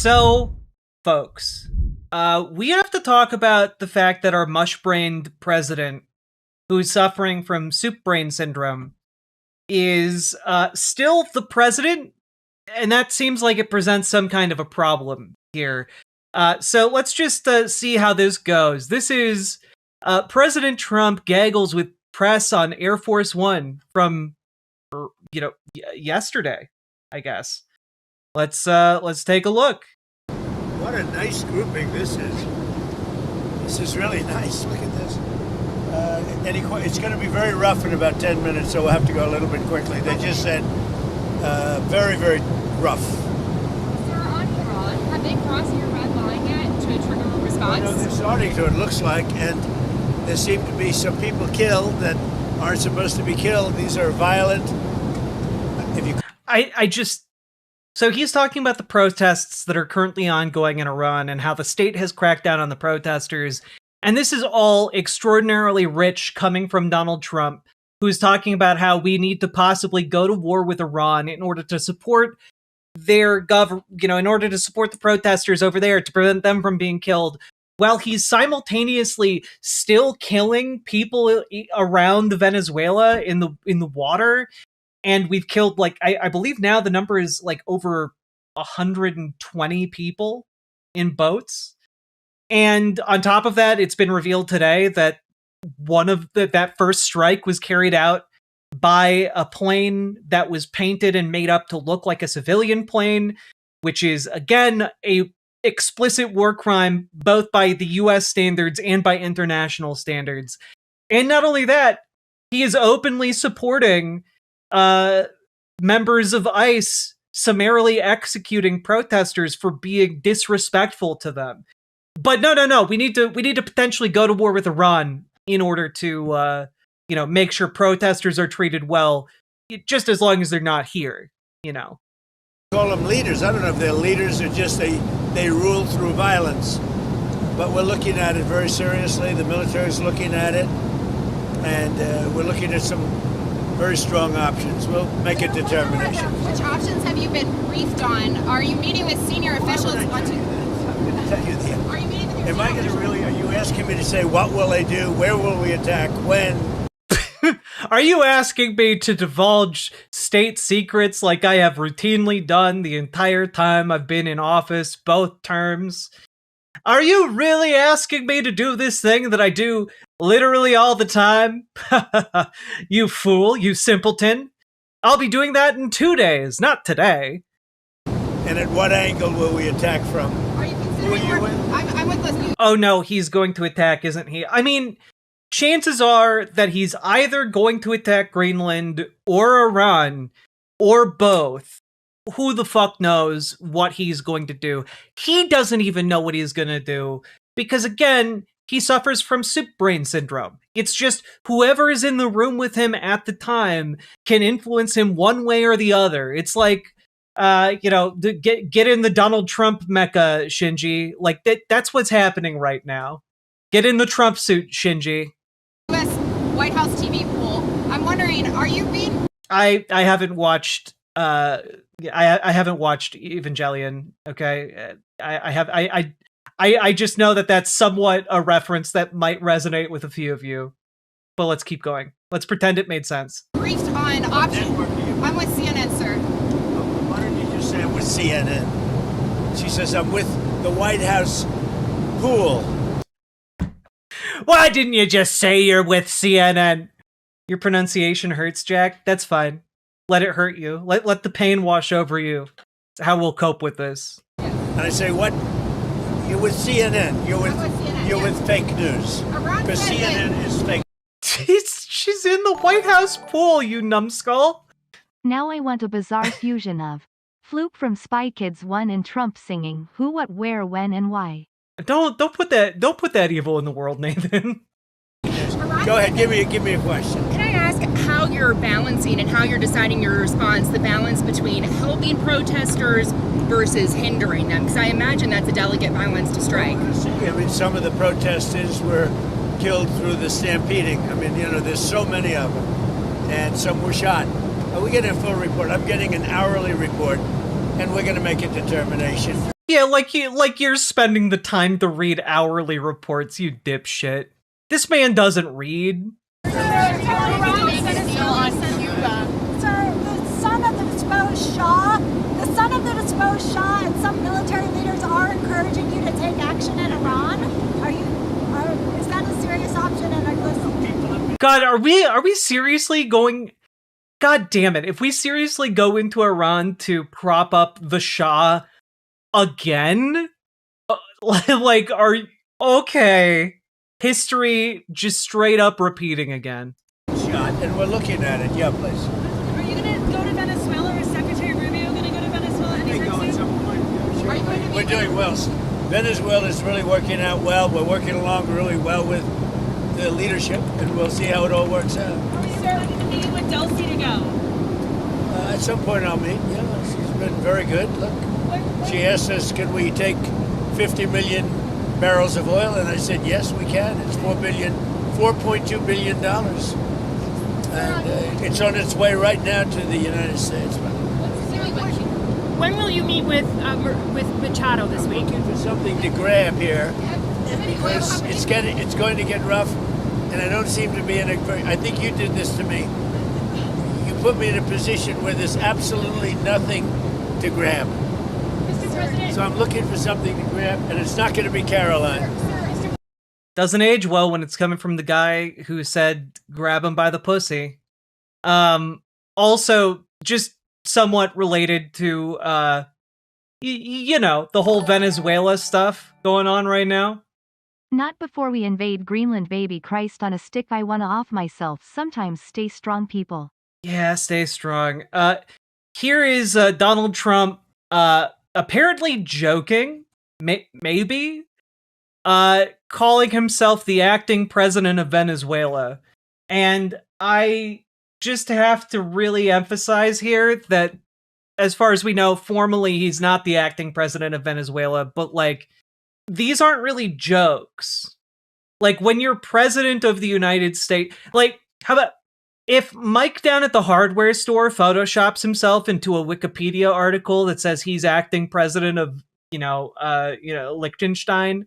So, folks, we have to talk about the fact that our mush-brained president, who's suffering from soup brain syndrome, is still the president, and that seems like it presents some kind of a problem here. So let's just see how this goes. This is President Trump gaggles with press on Air Force One from, yesterday, I guess. Let's take a look. What a nice grouping this is. This is really nice. Look at this. It's going to be very rough in about 10 minutes, so we'll have to go a little bit quickly. They just said very, very rough. Sir, on Iran, have they crossed your red line yet to trigger a response? No, they're starting to, it looks like, and there seem to be some people killed that aren't supposed to be killed. These are violent. So he's talking about the protests that are currently ongoing in Iran and how the state has cracked down on the protesters. And this is all extraordinarily rich coming from Donald Trump, who's talking about how we need to possibly go to war with Iran in order to support their in order to support the protesters over there to prevent them from being killed, while he's simultaneously still killing people around Venezuela in the water. And we've killed, I believe now the number is over 120 people in boats. And on top of that, it's been revealed today that that first strike was carried out by a plane that was painted and made up to look like a civilian plane, which is, again, a explicit war crime, both by the US standards and by international standards. And not only that, he is openly supporting members of ICE summarily executing protesters for being disrespectful to them. But no, we need to potentially go to war with Iran in order to make sure protesters are treated well, just as long as they're not here, Call them leaders. I don't know if they're leaders or just they rule through violence. But we're looking at it very seriously. The military's looking at it, and we're looking at some very strong options. We'll make a determination. Which options have you been briefed on? Are you meeting with senior officials? I'm going to tell you the. Are you meeting with your Am I going to really? Are you asking me to say what will they do? Where will we attack? When? Are you asking me to divulge state secrets like I have routinely done the entire time I've been in office, both terms? Are you really asking me to do this thing that I do literally all the time? You fool, you simpleton. I'll be doing that in 2 days, not today. And at what angle will we attack from? Are you considering? Who are you with? I'm with listening. Oh no, he's going to attack, isn't he? I mean, chances are that he's either going to attack Greenland or Iran or both. Who the fuck knows what he's going to do? He doesn't even know what he's going to do because, again, he suffers from soup brain syndrome. It's just whoever is in the room with him at the time can influence him one way or the other. It's like, get in the Donald Trump mecha, Shinji. That's what's happening right now. Get in the Trump suit, Shinji. U.S. White House TV pool. I'm wondering, are you being? I haven't watched. I haven't watched Evangelion. Okay, I just know that that's somewhat a reference that might resonate with a few of you. But let's keep going. Let's pretend it made sense. Briefed on options. I'm with CNN, sir. Why don't you just say I'm with CNN? She says I'm with the White House pool. Why didn't you just say you're with CNN? Your pronunciation hurts, Jack. That's fine. Let it hurt you. Let the pain wash over you. That's how we'll cope with this. And I say, what? You're with CNN. You're with fake news. Because CNN is fake. She's in the White House pool, you numbskull. Now I want a bizarre fusion of Fluke from Spy Kids 1 and Trump singing Who, What, Where, When, and Why. Don't put that evil in the world, Nathan. Go ahead, give me a question. Can I ask how you're balancing and how you're deciding your response, the balance between helping protesters versus hindering them? Because I imagine that's a delicate balance to strike. I mean, some of the protesters were killed through the stampeding. I mean, there's so many of them. And some were shot. We're getting a full report. I'm getting an hourly report, and we're going to make a determination. Yeah, you're spending the time to read hourly reports, you dipshit. This man doesn't read. Sir, the son of the disposed Shah, and some military leaders are encouraging you to take action in Iran. Is that a serious option? And are you listening? God, are we seriously going? God damn it! If we seriously go into Iran to prop up the Shah again, are okay? History just straight up repeating again. Shot, and we're looking at it. Yeah, please. Are you going to go to Venezuela, or is Secretary Rubio going to go to Venezuela anytime soon? Sure. We're doing well. Venezuela is really working out well. We're working along really well with the leadership, and we'll see how it all works out. Are you planning to meet with Dulcie to go? At some point I'll meet. Yeah, she's been very good. Look, she asked us, can we take 50 million barrels of oil? And I said, yes, we can. It's $4.2 billion. And it's on its way right now to the United States. When will you meet with Machado this week? Looking for something to grab here because it's going to get rough, and I don't seem to be in a very. I think you did this to me. You put me in a position where there's absolutely nothing to grab. So I'm looking for something to grab, and it's not going to be Caroline. Doesn't age well when it's coming from the guy who said grab him by the pussy. Also, just somewhat related to the whole Venezuela stuff going on right now. Not before we invade Greenland, baby. Christ on a stick, I wanna off myself. Sometimes stay strong, people. Yeah, stay strong. Here is Donald Trump apparently joking, maybe, calling himself the acting president of Venezuela. And I just have to really emphasize here that, as far as we know, formally he's not the acting president of Venezuela, but these aren't really jokes. When you're president of the United States, how about if Mike down at the hardware store photoshops himself into a Wikipedia article that says he's acting president of, Liechtenstein,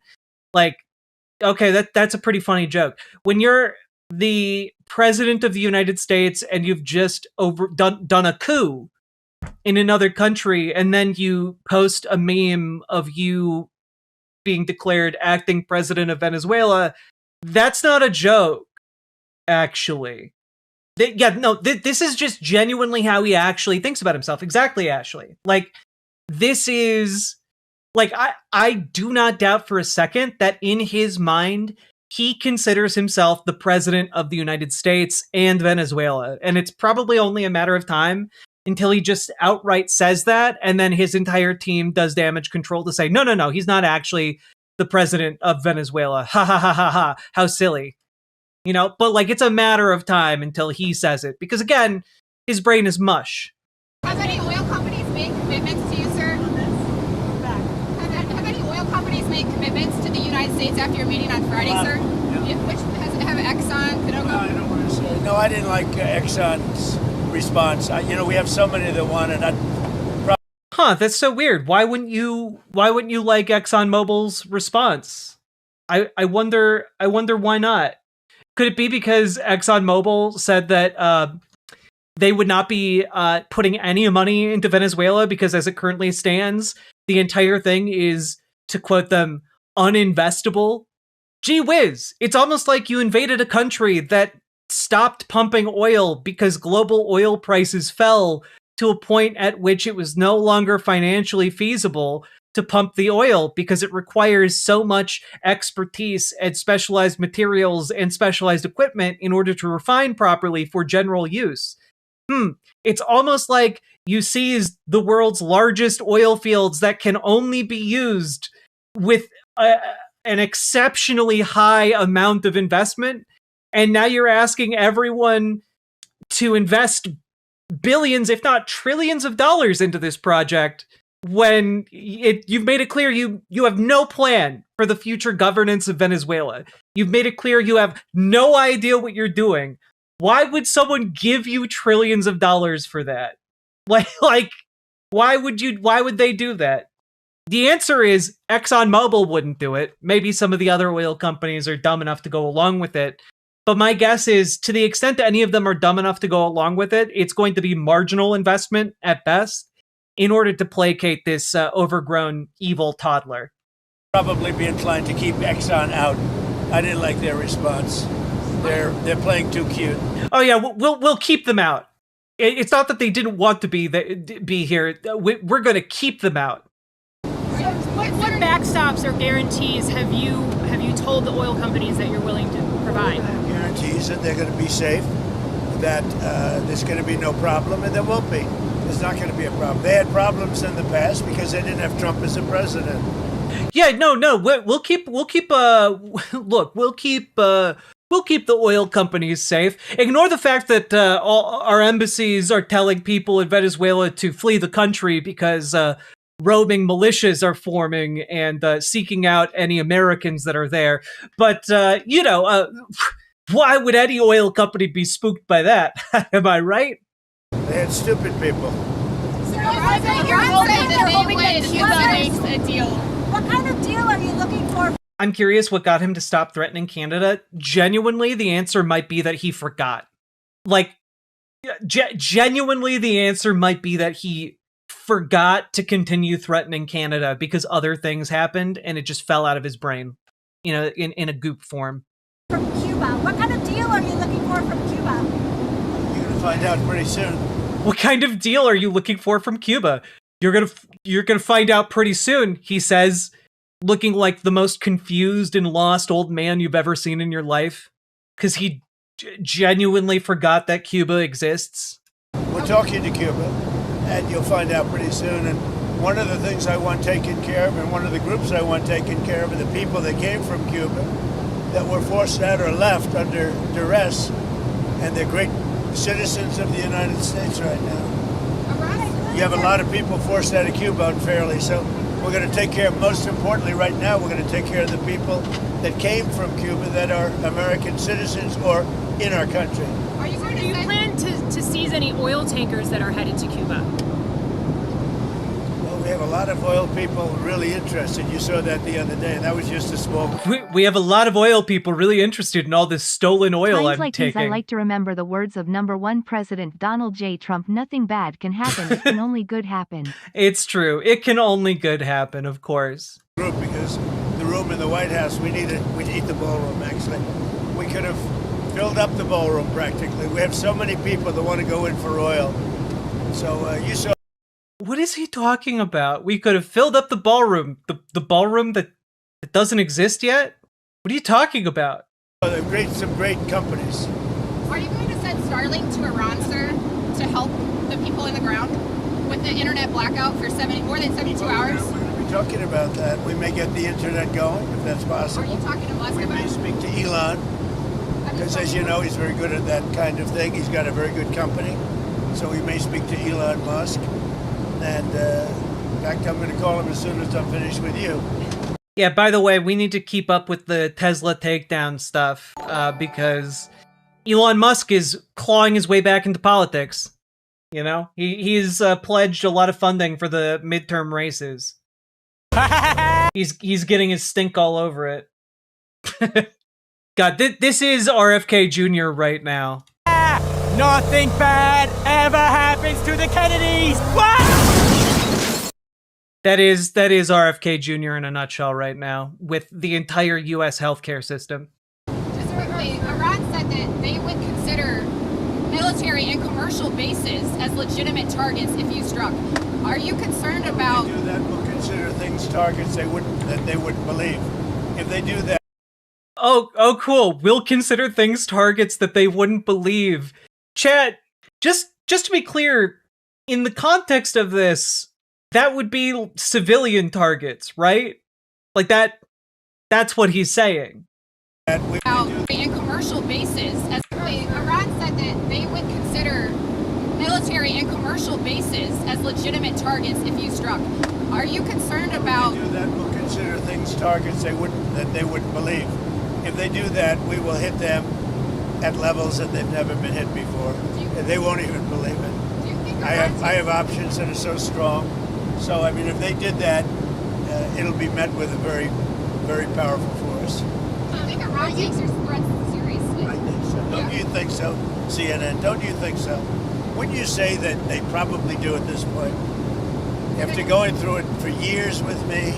okay, that's a pretty funny joke. When you're the president of the United States and you've just done a coup in another country, and then you post a meme of you being declared acting president of Venezuela, that's not a joke, actually. This is just genuinely how he actually thinks about himself. Exactly, Ashley. This is, I do not doubt for a second that in his mind, he considers himself the president of the United States and Venezuela. And it's probably only a matter of time until he just outright says that, and then his entire team does damage control to say, no, he's not actually the president of Venezuela. Ha ha ha ha ha. How silly. But it's a matter of time until he says it. Because again, his brain is mush. Have any oil companies made commitments to you, sir? Have any oil companies made commitments to the United States after your meeting on Friday, sir? Yeah. Which have Exxon, Cadogo? I don't want to say. No, I didn't like Exxon's response. We have so many that want it. Huh, that's so weird. Why wouldn't you like ExxonMobil's response? I wonder why not. Could it be because ExxonMobil said that they would not be putting any money into Venezuela because as it currently stands, the entire thing is, to quote them, uninvestable? Gee whiz, it's almost like you invaded a country that stopped pumping oil because global oil prices fell to a point at which it was no longer financially feasible to pump the oil because it requires so much expertise and specialized materials and specialized equipment in order to refine properly for general use. It's almost like you seized the world's largest oil fields that can only be used with an exceptionally high amount of investment, and now you're asking everyone to invest billions, if not trillions of dollars into this project when you've made it clear you have no plan for the future governance of Venezuela. You've made it clear you have no idea what you're doing. Why would someone give you trillions of dollars for that? Why would they do that? The answer is ExxonMobil wouldn't do it. Maybe some of the other oil companies are dumb enough to go along with it. But my guess is, to the extent that any of them are dumb enough to go along with it, it's going to be marginal investment at best in order to placate this overgrown evil toddler. Probably be inclined to keep Exxon out. I didn't like their response. They're playing too cute. Oh yeah, we'll keep them out. It's not that they didn't want to be here. We're going to keep them out. What backstops or guarantees have you told the oil companies that you're willing to provide? Guarantees that they're going to be safe, that there's going to be no problem, and there won't be. There's not going to be a problem. They had problems in the past because they didn't have Trump as a president. Yeah, no. We'll keep. Look, we'll keep the oil companies safe. Ignore the fact that all our embassies are telling people in Venezuela to flee the country because roaming militias are forming and seeking out any Americans that are there. But, why would any oil company be spooked by that? Am I right? They had stupid people. You're hoping that Cuba makes a deal. What kind of deal are you looking for? I'm curious what got him to stop threatening Canada. Genuinely, the answer might be that he forgot. Like, genuinely, the answer might be that he forgot to continue threatening Canada because other things happened and it just fell out of his brain, in a goop form. From Cuba. What kind of deal are you looking for from Cuba? You're going to find out pretty soon. What kind of deal are you looking for from Cuba? You're gonna find out pretty soon, he says, looking like the most confused and lost old man you've ever seen in your life, because he genuinely forgot that Cuba exists. We're talking to Cuba, and you'll find out pretty soon. And one of the things I want taken care of, and one of the groups I want taken care of, are the people that came from Cuba that were forced out or left under duress, and they're great citizens of the United States right now. You have a lot of people forced out of Cuba unfairly, so we're going to take care of, most importantly right now, we're going to take care of the people that came from Cuba that are American citizens or in our country. Do you plan to seize any oil tankers that are headed to Cuba? Well, we have a lot of oil people really interested. You saw that the other day. That was just a small... We have a lot of oil people really interested in all this stolen oil Times I'm like taking. these, I like to remember the words of #1 President Donald J. Trump: "Nothing bad can happen. It can only good happen." It's true. It can only good happen, of course. Group, because the room in the White House, we need the ballroom, actually. We could have filled up the ballroom practically. We have so many people that want to go in for oil. So you saw... What is he talking about? We could have filled up the ballroom. The ballroom that doesn't exist yet? What are you talking about? Some great companies. Are you going to send Starlink to Iran, sir, to help the people in the ground with the internet blackout for more than 72 hours? We're going to be talking about that. We may get the internet going, if that's possible. Are you talking to Musk We about may it? speak to Elon, because as you know, he's very good at that kind of thing. He's got a very good company. So we may speak to Elon Musk. And in fact, I'm going to call him as soon as I'm finished with you. Yeah, by the way, we need to keep up with the Tesla takedown stuff because Elon Musk is clawing his way back into politics. He's pledged a lot of funding for the midterm races. He's getting his stink all over it. God, this is RFK Jr. right now. Nothing bad ever happens to the Kennedys. What? That is RFK Jr. in a nutshell right now, with the entire U.S. healthcare system. Just quickly, Iran said that they would consider military and commercial bases as legitimate targets if you struck. Are you concerned about... If they do that, we'll consider things targets they wouldn't believe. If they do that... Oh, cool. We'll consider things targets that they wouldn't believe. Chat, just to be clear, in the context of this, that would be civilian targets, right? Like that's what he's saying. And commercial bases, as Iran said that they would consider military and commercial bases as legitimate targets if you struck. Are you concerned about... If they do that, we'll consider things targets they wouldn't believe. If they do that, we will hit them at levels that they've never been hit before. They won't even believe it. Do you think I have options that are so strong. So, I mean, if they did that, it'll be met with a very, very powerful force. I think Iran takes your threats seriously. I think so. Don't you think so, CNN? Don't you think so? Wouldn't you say that they probably do at this point? After going through it for years with me,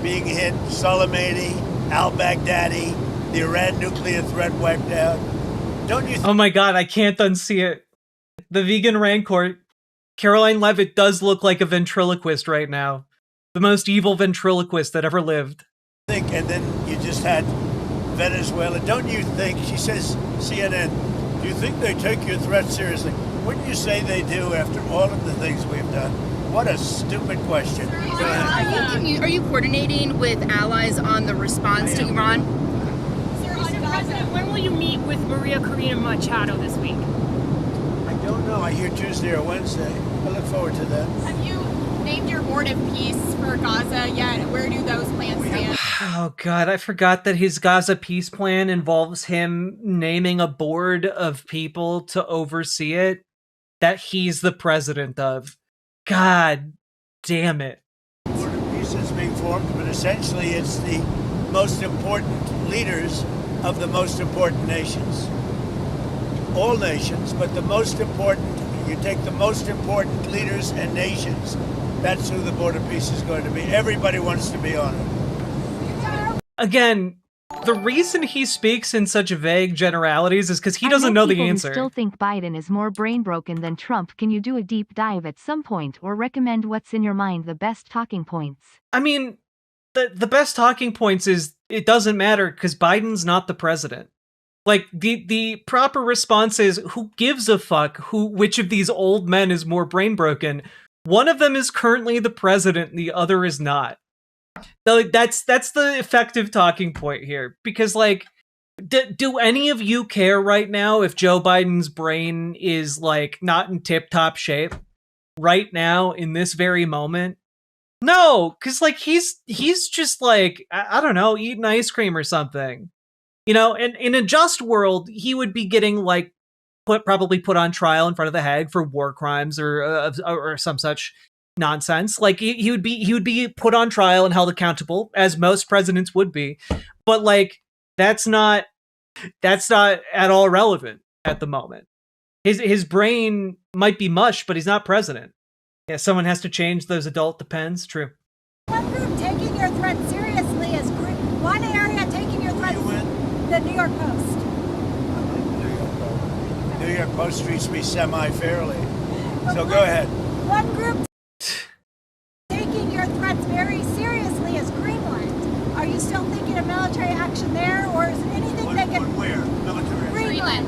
being hit, Soleimani, al-Baghdadi, the Iran nuclear threat wiped out. Don't you? Oh my god, I can't unsee it. The vegan rancor, Caroline Leavitt, does look like a ventriloquist right now. The most evil ventriloquist that ever lived. Think, and then you just had Venezuela. Don't you think? She says, CNN. Do you think they take your threat seriously? Wouldn't you say they do after all of the things we've done? What a stupid question. Are you coordinating with allies on the response to Iran? Mr. President, when will you meet with Maria Corina Machado this week? I don't know. I hear Tuesday or Wednesday. I look forward to that. Have you named your board of peace for Gaza yet? Where do those plans stand? Oh god, I forgot that his Gaza peace plan involves him naming a board of people to oversee it that he's the president of. God damn it. Board of Peace is being formed, but essentially it's the most important leaders of the most important nations. All nations, but the most important, you take the most important leaders and nations, that's who the Board of Peace is going to be. Everybody wants to be on it. Again, the reason he speaks in such vague generalities is because he doesn't know the People who answer. still think Biden is more brain broken than Trump. Can you do a deep dive at some point or recommend what's in your mind the best talking points? I mean, the best talking points is it doesn't matter because Biden's not the president. Like the proper response is who gives a fuck which of these old men is more brain broken. One of them is currently the president, and the other is not. So, like, that's the effective talking point here. Because, like, do any of you care right now if Joe Biden's brain is, like, not in tip-top shape? Right now, in this very moment? No, because, like, he's just, like, I don't know, eating ice cream or something. You know, and in a just world, he would be getting, like, probably put on trial in front of the Hague for war crimes or some such nonsense. Like he would be put on trial and held accountable, as most presidents would be. But like that's not at all relevant at the moment. His brain might be mush, but he's not president. Yeah, someone has to change those adult depends. True. One group taking your threat seriously is one area taking your threat. The New York Post. New York Post treats me semi-fairly. So go ahead. One group taking your threats very seriously is Greenland. Are you still thinking of military action there, or is there anything they can... Where? Military action?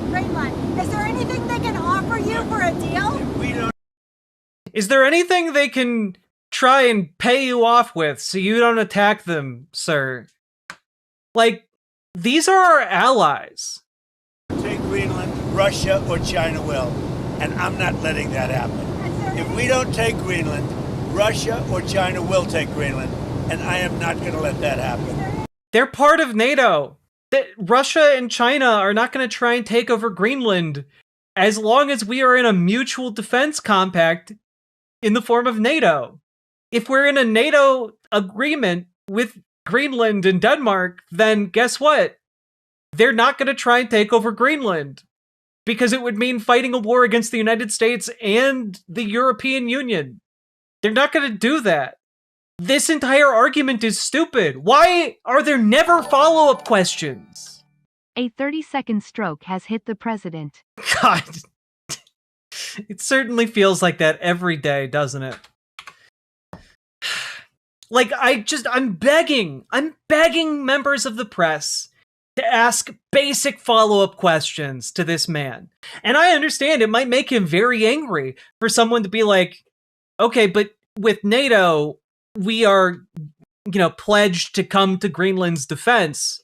Greenland. Is there anything they can offer you for a deal? We don't... Is there anything they can try and pay you off with so you don't attack them, sir? Like, these are our allies. Take Greenland, Russia or China will, and I'm not letting that happen. If we don't take Greenland, Russia or China will take Greenland, and I am not going to let that happen. They're part of NATO. Russia and China are not going to try and take over Greenland as long as we are in a mutual defense compact in the form of NATO. If we're in a NATO agreement with Greenland and Denmark, then guess what? They're not going to try and take over Greenland because it would mean fighting a war against the United States and the European Union. They're not going to do that. This entire argument is stupid. Why are there never follow-up questions? A 30-second stroke has hit the president. God. It certainly feels like that every day, doesn't it? Like, I'm begging members of the press to ask basic follow-up questions to this man. And I understand it might make him very angry for someone to be like, okay, but with NATO, we are, pledged to come to Greenland's defense.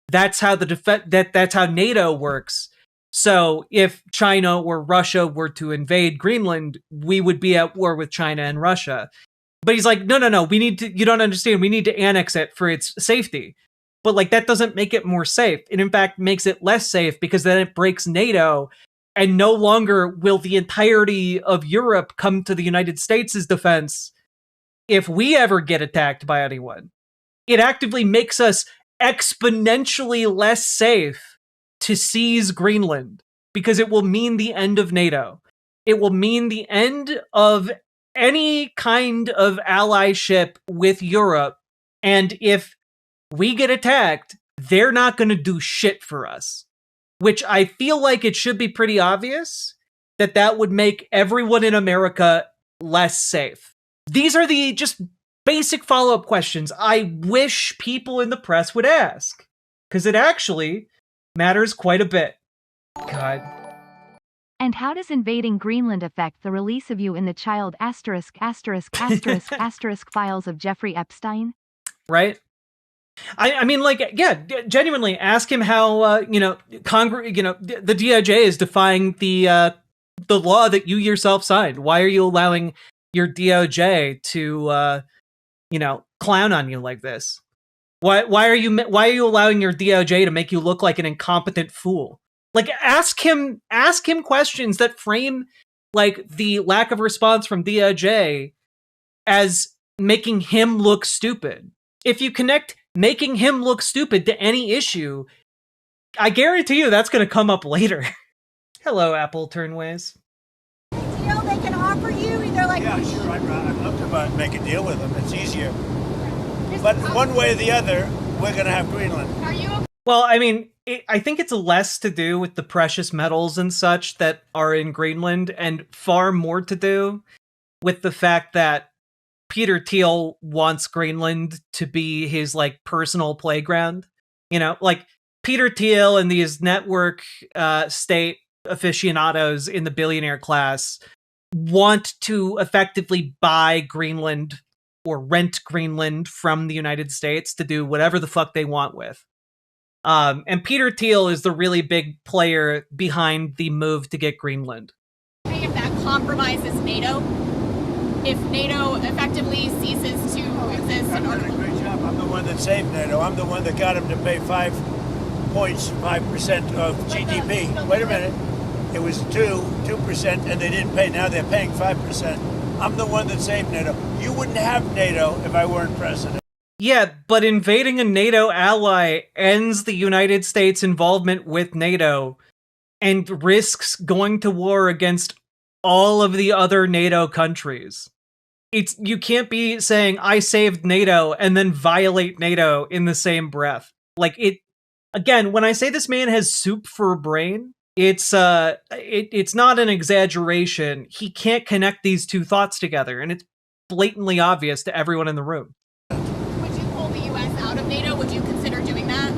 That's how that's how NATO works. So if China or Russia were to invade Greenland, we would be at war with China and Russia. But he's like, no, you don't understand. We need to annex it for its safety. But like, that doesn't make it more safe. It in fact makes it less safe because then it breaks NATO and no longer will the entirety of Europe come to the United States' defense. if we ever get attacked by anyone, it actively makes us exponentially less safe to seize Greenland, because it will mean the end of NATO. It will mean the end of any kind of allyship with Europe. And if we get attacked, they're not going to do shit for us. Which I feel like it should be pretty obvious that that would make everyone in America less safe. These are the just basic follow-up questions I wish people in the press would ask, because it actually matters quite a bit. God. And how does invading Greenland affect the release of you in the child ******* files of Jeffrey Epstein? Right? I mean, like, yeah, genuinely ask him how, Congress, the DOJ is defying the law that you yourself signed. Why are you allowing your DOJ to, clown on you like this? Why are you allowing your DOJ to make you look like an incompetent fool? Like, ask him questions that frame, like, the lack of response from DOJ as making him look stupid. If you connect making him look stupid to any issue, I guarantee you that's going to come up later. Hello, Apple Turnways. Deal they can offer you either like. Yeah, sure. I'd love to make a deal with them. It's easier. But one way or the other, we're going to have Greenland. Are you? Well, I mean, I think it's less to do with the precious metals and such that are in Greenland, and far more to do with the fact that Peter Thiel wants Greenland to be his, like, personal playground. Like, Peter Thiel and these network state aficionados in the billionaire class want to effectively buy Greenland or rent Greenland from the United States to do whatever the fuck they want with. And Peter Thiel is the really big player behind the move to get Greenland. If that compromises NATO, if NATO effectively ceases to exist. I've done a great job. I'm the one that saved NATO. I'm the one that got him to pay 5% of GDP. Wait a minute. It was 2%, and they didn't pay. Now they're paying 5%. I'm the one that saved NATO. You wouldn't have NATO if I weren't president. Yeah, but invading a NATO ally ends the United States' involvement with NATO and risks going to war against all of the other NATO countries. You can't be saying, I saved NATO, and then violate NATO in the same breath. Like, again, when I say this man has soup for a brain, it's not an exaggeration. He can't connect these two thoughts together, and it's blatantly obvious to everyone in the room. Would you pull the U.S. out of NATO? Would you consider doing that?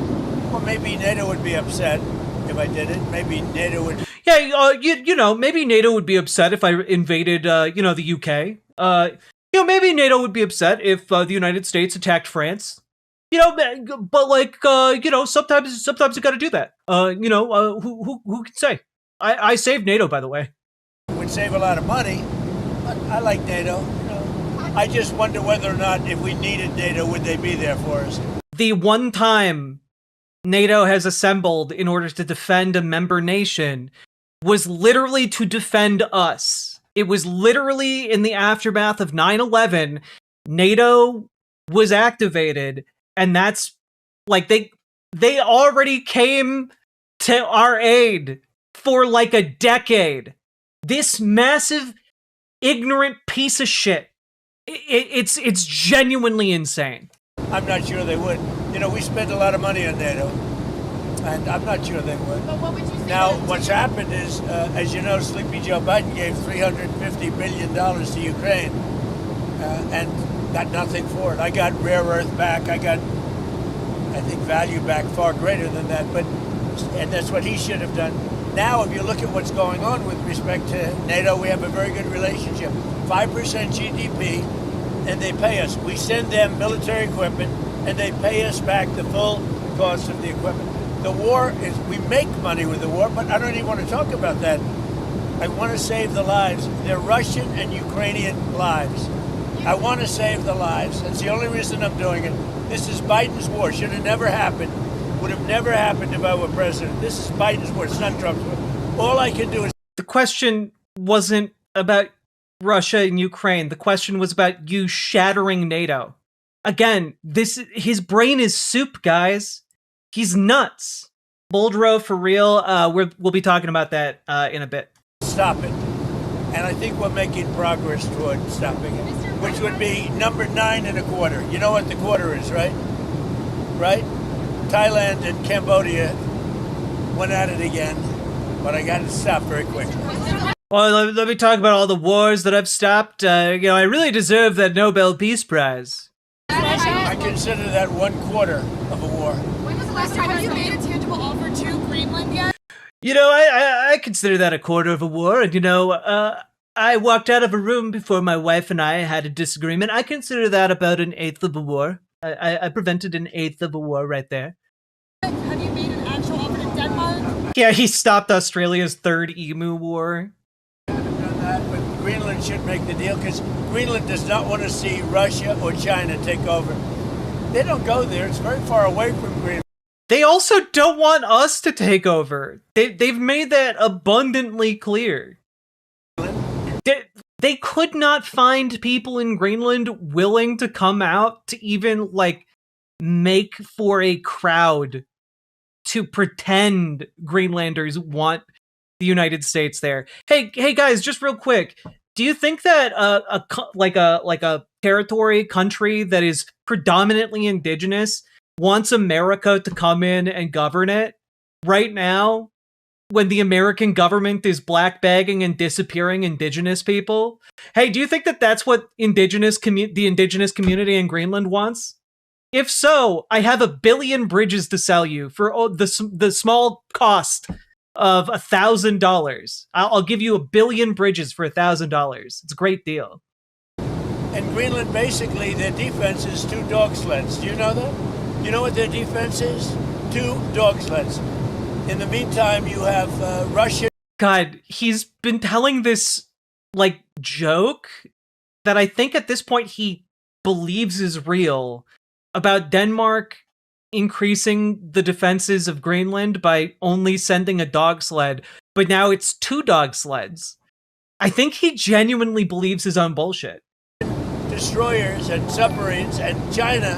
Well, maybe NATO would be upset if I did it. Maybe NATO would. Yeah, maybe NATO would be upset if I invaded, the UK. Maybe NATO would be upset if the United States attacked France. But like, sometimes you got to do that. Who can say? I saved NATO, by the way. It would save a lot of money, but I like NATO. I just wonder whether or not if we needed NATO, would they be there for us? The one time NATO has assembled in order to defend a member nation was literally to defend us. It was literally in the aftermath of 9/11. NATO was activated, and that's like they already came to our aid for like a decade. This massive, ignorant piece of shit. It's genuinely insane. I'm not sure they would. We spent a lot of money on NATO, and I'm not sure they would. But what would you say? Now, what's happened is, as you know, Sleepy Joe Biden gave $350 billion to Ukraine and got nothing for it. I got rare earth back. I got, I think, value back far greater than that. And that's what he should have done. Now, if you look at what's going on with respect to NATO, we have a very good relationship. 5% GDP, and they pay us. We send them military equipment, and they pay us back the full cost of the equipment. The war is, we make money with the war, but I don't even want to talk about that. I want to save the lives. They're Russian and Ukrainian lives. I want to save the lives. That's the only reason I'm doing it. This is Biden's war. Should have never happened. Would have never happened if I were president. This is Biden's war. It's not Trump's war. All I can do is... The question wasn't about Russia and Ukraine. The question was about you shattering NATO. Again, his brain is soup, guys. He's nuts. Boldro, for real. We'll be talking about that in a bit. Stop it. And I think we're making progress toward stopping it, which would be number 9 1/4. You know what the quarter is, right? Right? Thailand and Cambodia went at it again, but I got to stop very quickly. Well, let me talk about all the wars that I've stopped. I really deserve that Nobel Peace Prize. I consider that 1/4 of a war. When was the last time you made a tangible offer to Greenland yet? I consider that a quarter of a war. And, I walked out of a room before my wife and I had a disagreement. I consider that about an eighth of a war. I prevented an eighth of a war right there. Have you made an actual offer to Denmark? Yeah, he stopped Australia's third emu war. I haven't done that, but Greenland should make the deal because Greenland does not want to see Russia or China take over. They don't go there. It's very far away from Greenland. They also don't want us to take over. They've made that abundantly clear. They could not find people in Greenland willing to come out to even, make for a crowd to pretend Greenlanders want the United States there. Hey guys, just real quick. Do you think that a territory, country that is predominantly indigenous wants America to come in and govern it right now when the American government is blackbagging and disappearing indigenous people? Hey, do you think that that's what the indigenous community in Greenland wants? If so, I have 1 billion bridges to sell you for the small cost of $1,000. I'll give you 1 billion bridges for $1,000. It's a great deal. And Greenland, basically, their defense is 2 dog sleds. Do you know that? You know what their defense is? 2 dog sleds. In the meantime, you have Russia. God, he's been telling this, joke that I think at this point he believes is real about Denmark increasing the defenses of Greenland by only sending a dog sled, but now it's 2 dog sleds. I think he genuinely believes his own bullshit. Destroyers and submarines, and China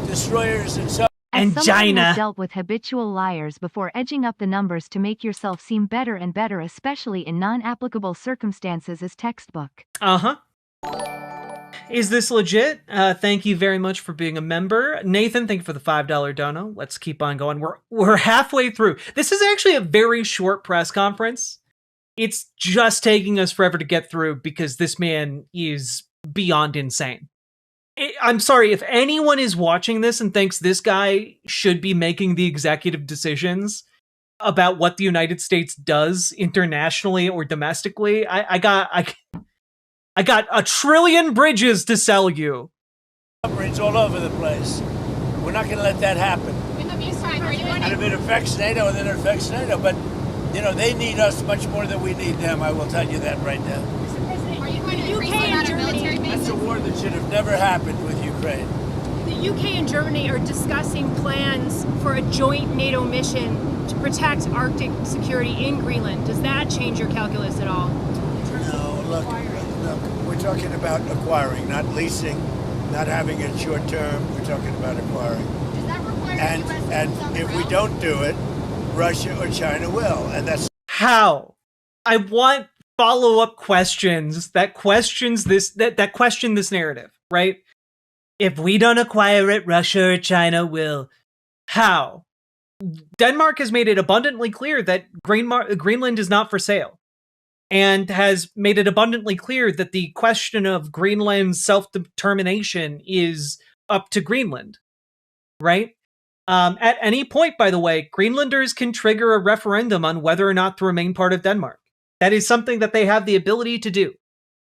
destroyers and submarines. And As someone who China. has dealt with habitual liars before, edging up the numbers to make yourself seem better and better, especially in non-applicable circumstances, is textbook. Uh-huh. Is this legit? Thank you very much for being a member. Nathan, thank you for the $5 dono. Let's keep on going. We're halfway through. This is actually a very short press conference. It's just taking us forever to get through because this man is beyond insane. I'm sorry, if anyone is watching this and thinks this guy should be making the executive decisions about what the United States does internationally or domestically, I got 1 trillion bridges to sell you. Submarines all over the place. We're not going to let that happen. In the meantime, are you going And if it affects NATO, then it affects NATO. But, they need us much more than we need them. I will tell you that right now. Are you going to increase the amount of military That's bases? a war that should have never happened with Ukraine. The UK and Germany are discussing plans for a joint NATO mission to protect Arctic security in Greenland. Does that change your calculus at all? No, look, we're talking about acquiring, not leasing, not having it short term. We're talking about acquiring. Does that require And if we don't do it, Russia or China will. And that's How? I want follow-up questions that question this narrative, right? If we don't acquire it, Russia or China will. How? Denmark has made it abundantly clear that Greenland is not for sale, and has made it abundantly clear that the question of Greenland's self-determination is up to Greenland, right? At any point, by the way, Greenlanders can trigger a referendum on whether or not to remain part of Denmark. That is something that they have the ability to do.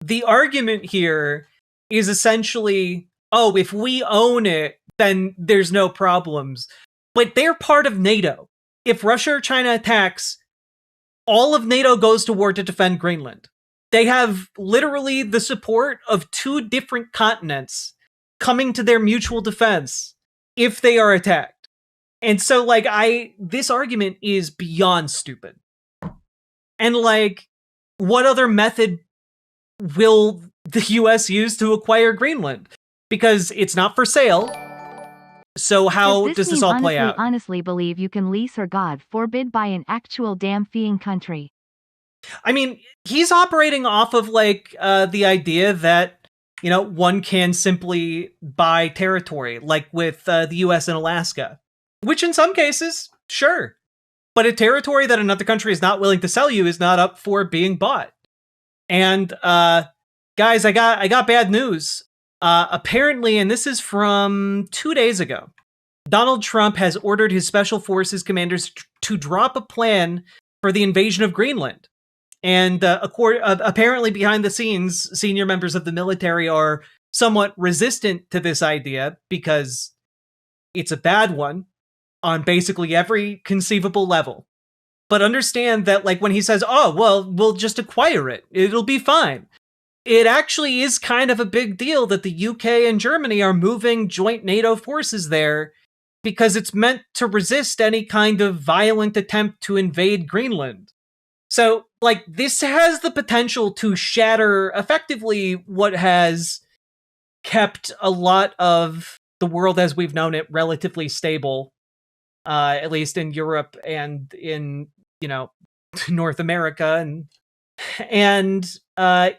The argument here is essentially, oh, if we own it, then there's no problems. But they're part of NATO. If Russia or China attacks, all of NATO goes to war to defend Greenland. They have literally the support of 2 different continents coming to their mutual defense if they are attacked. And so, this argument is beyond stupid. And, what other method will the US use to acquire Greenland? Because it's not for sale. So how does this all play out? Honestly believe you can lease or God forbid buy an actual damn feeing country? I mean, he's operating off of like the idea that, you know, one can simply buy territory, like with the US and Alaska, which in some cases, sure. But a territory that another country is not willing to sell you is not up for being bought. And guys, I got bad news. Apparently, and this is from 2 days ago, Donald Trump has ordered his special forces commanders to drop a plan for the invasion of Greenland. And apparently behind the scenes, senior members of the military are somewhat resistant to this idea because it's a bad one on basically every conceivable level. But understand that, like, when he says, oh, well, we'll just acquire it, it'll be fine. It actually is kind of a big deal that the UK and Germany are moving joint NATO forces there because it's meant to resist any kind of violent attempt to invade Greenland. So, like, this has the potential to shatter effectively what has kept a lot of the world as we've known it relatively stable, at least in Europe and in, you know, North America. And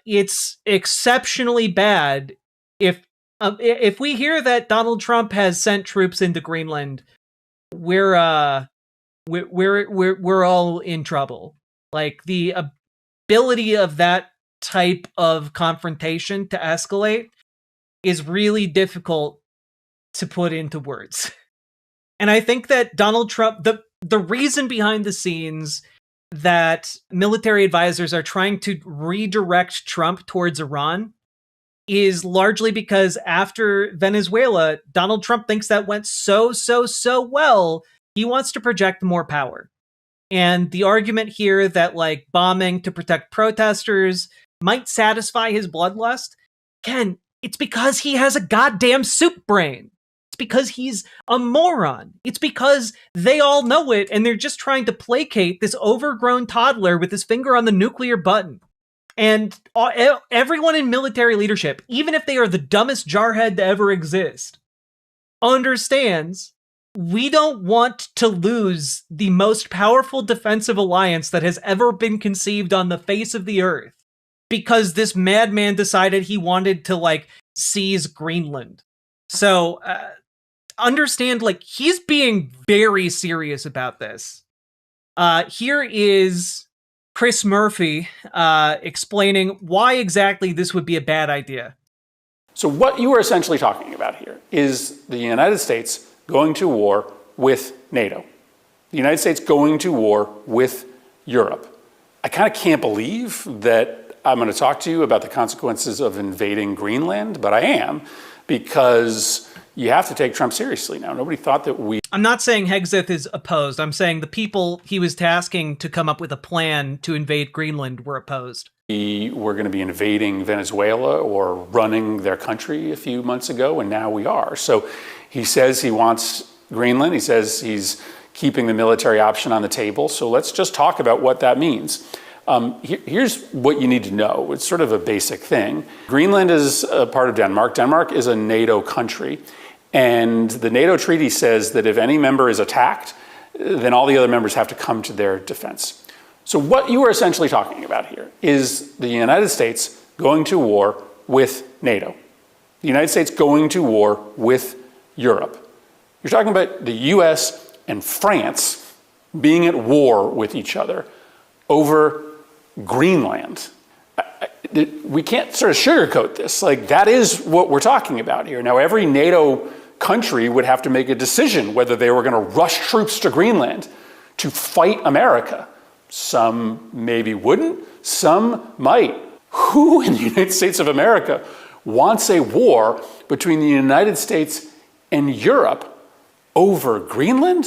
it's exceptionally bad if we hear that Donald Trump has sent troops into Greenland, we're all in trouble. Like, the ability of that type of confrontation to escalate is really difficult to put into words. And I think that Donald Trump, the reason behind the scenes that military advisors are trying to redirect Trump towards Iran is largely because after Venezuela, Donald Trump thinks that went so well, he wants to project more power. And the argument here that, like, bombing to protect protesters might satisfy his bloodlust, Ken, it's because he has a goddamn soup brain. It's because he's a moron. It's because they all know it, and they're just trying to placate this overgrown toddler with his finger on the nuclear button. And everyone in military leadership, even if they are the dumbest jarhead to ever exist, understands we don't want to lose the most powerful defensive alliance that has ever been conceived on the face of the earth because this madman decided he wanted to, like, seize Greenland. So, understand, like, he's being very serious about this. Here is Chris Murphy explaining why exactly this would be a bad idea. So what you are essentially talking about here is the United States going to war with NATO. The United States going to war with Europe. I kind of can't believe that I'm going to talk to you about the consequences of invading Greenland, but I am, because you have to take Trump seriously now. Nobody thought that we... I'm not saying Hegseth is opposed. I'm saying the people he was tasking to come up with a plan to invade Greenland were opposed. We were going to be invading Venezuela or running their country a few months ago, and now we are. So he says he wants Greenland. He says he's keeping the military option on the table. So let's just talk about what that means. Here's what you need to know. It's sort of a basic thing. Greenland is a part of Denmark. Denmark is a NATO country. And the NATO treaty says that if any member is attacked, then all the other members have to come to their defense. So what you are essentially talking about here is the United States going to war with NATO. The United States going to war with Europe. You're talking about the US and France being at war with each other over Greenland. We can't sort of sugarcoat this. Like, that is what we're talking about here. Now, every NATO country would have to make a decision whether they were going to rush troops to Greenland to fight America. Some maybe wouldn't, some might. Who in the United States of America wants a war between the United States and Europe over Greenland?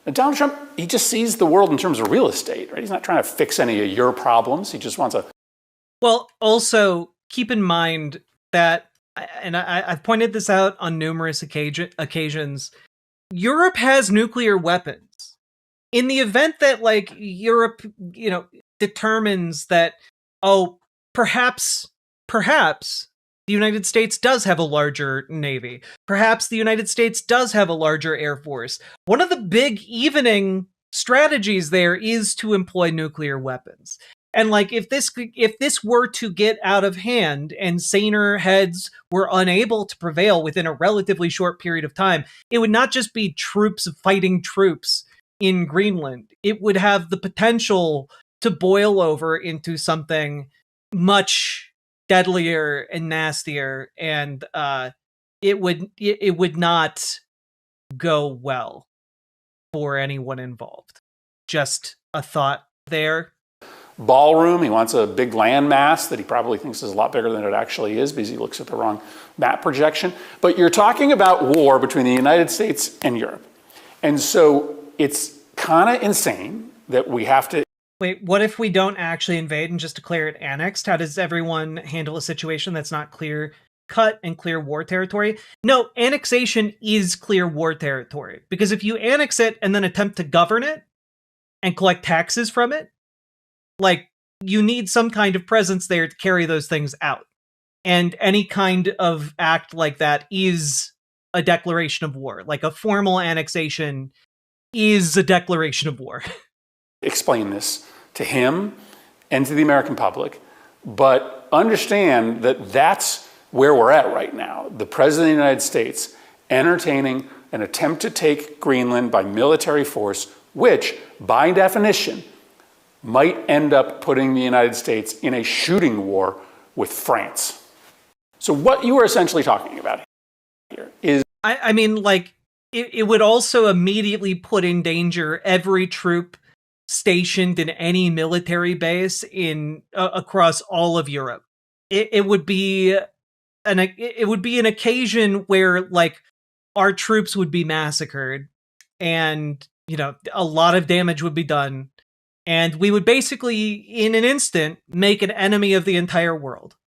And Donald Trump, he just sees the world in terms of real estate, right? He's not trying to fix any of your problems. He just wants a... Well, also keep in mind that, and I've pointed this out on numerous occasions, Europe has nuclear weapons. In the event that, like, Europe, you know, determines that, oh, perhaps perhaps the United States does have a larger navy. Perhaps the United States does have a larger air force. One of the big evening strategies there is to employ nuclear weapons. And like, if this were to get out of hand and saner heads were unable to prevail within a relatively short period of time, it would not just be troops fighting troops in Greenland. It would have the potential to boil over into something much deadlier and nastier, and it would not go well for anyone involved. Just a thought there. Ballroom, he wants a big land mass that he probably thinks is a lot bigger than it actually is because he looks at the wrong map projection. But you're talking about war between the United States and Europe. And so it's kind of insane that we have to... Wait, what if we don't actually invade and just declare it annexed? How does everyone handle a situation that's not clear cut and clear war territory? No, annexation is clear war territory. Because if you annex it and then attempt to govern it and collect taxes from it, like, you need some kind of presence there to carry those things out. And any kind of act like that is a declaration of war. Like, a formal annexation is a declaration of war. Explain this to him and to the American public, but understand that that's where we're at right now. The President of the United States entertaining an attempt to take Greenland by military force, which, by definition, might end up putting the United States in a shooting war with France. So what you are essentially talking about here is... I mean, like, it would also immediately put in danger every troop stationed in any military base in across all of Europe. It would be an occasion where, like, our troops would be massacred, and, you know, a lot of damage would be done. And we would basically, in an instant, make an enemy of the entire world.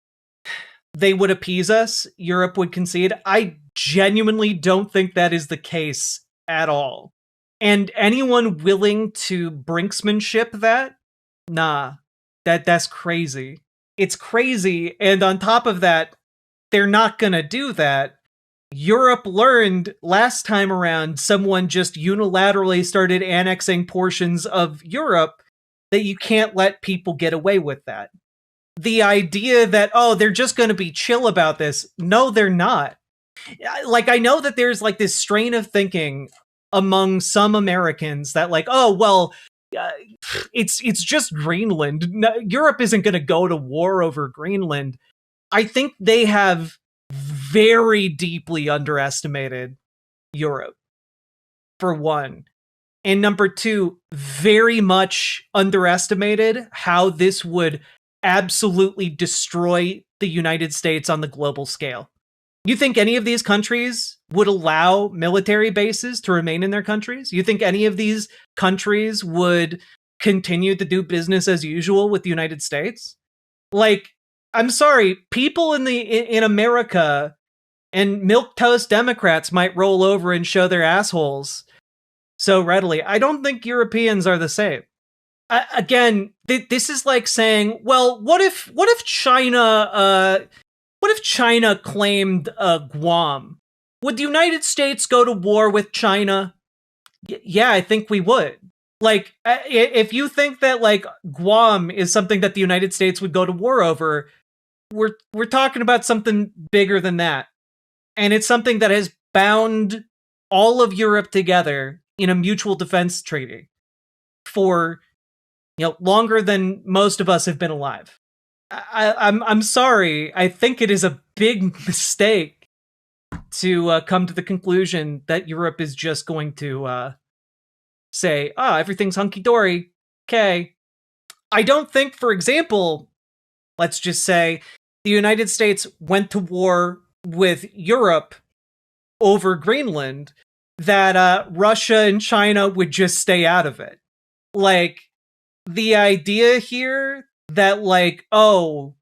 They would appease us. Europe would concede. I genuinely don't think that is the case at all. And anyone willing to brinksmanship that? Nah, that's crazy. It's crazy. And on top of that, they're not gonna do that. Europe learned last time around, someone just unilaterally started annexing portions of Europe, that you can't let people get away with that. The idea that, oh, they're just going to be chill about this. No, they're not. Like, I know that there's like this strain of thinking among some Americans that, like, oh, well, it's just Greenland. No, Europe isn't going to go to war over Greenland. I think they have very deeply underestimated Europe, for one. And number two, very much underestimated how this would absolutely destroy the United States on the global scale. You think any of these countries would allow military bases to remain in their countries? You think any of these countries would continue to do business as usual with the United States? Like, I'm sorry, people in America and milquetoast Democrats might roll over and show their assholes so readily. I don't think Europeans are the same. Again, this is like saying, well, what if China claimed Guam? Would the United States go to war with China? Yeah, I think we would. Like, if you think that, like, Guam is something that the United States would go to war over, we're talking about something bigger than that. And it's something that has bound all of Europe together in a mutual defense treaty for, you know, longer than most of us have been alive. I'm sorry. I think it is a big mistake to come to the conclusion that Europe is just going to say, oh, everything's hunky-dory. Okay. I don't think, for example, let's just say the United States went to war with Europe over Greenland, that Russia and China would just stay out of it. Like, the idea here that, like, oh,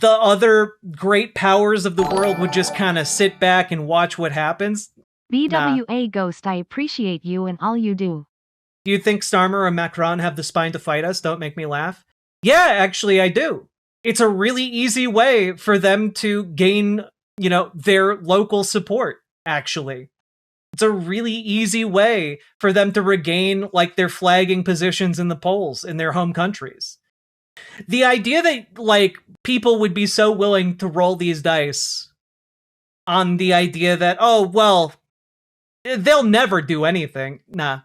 the other great powers of the world would just kind of sit back and watch what happens. BWA Ghost, I appreciate you and all you do. Do you think Starmer or Macron have the spine to fight us? Don't make me laugh. Yeah, actually, I do. It's a really easy way for them to gain, their local support, actually. It's a really easy way for them to regain, like, their flagging positions in the polls in their home countries. The idea that, like, people would be so willing to roll these dice on the idea that, oh, well, they'll never do anything. Nah.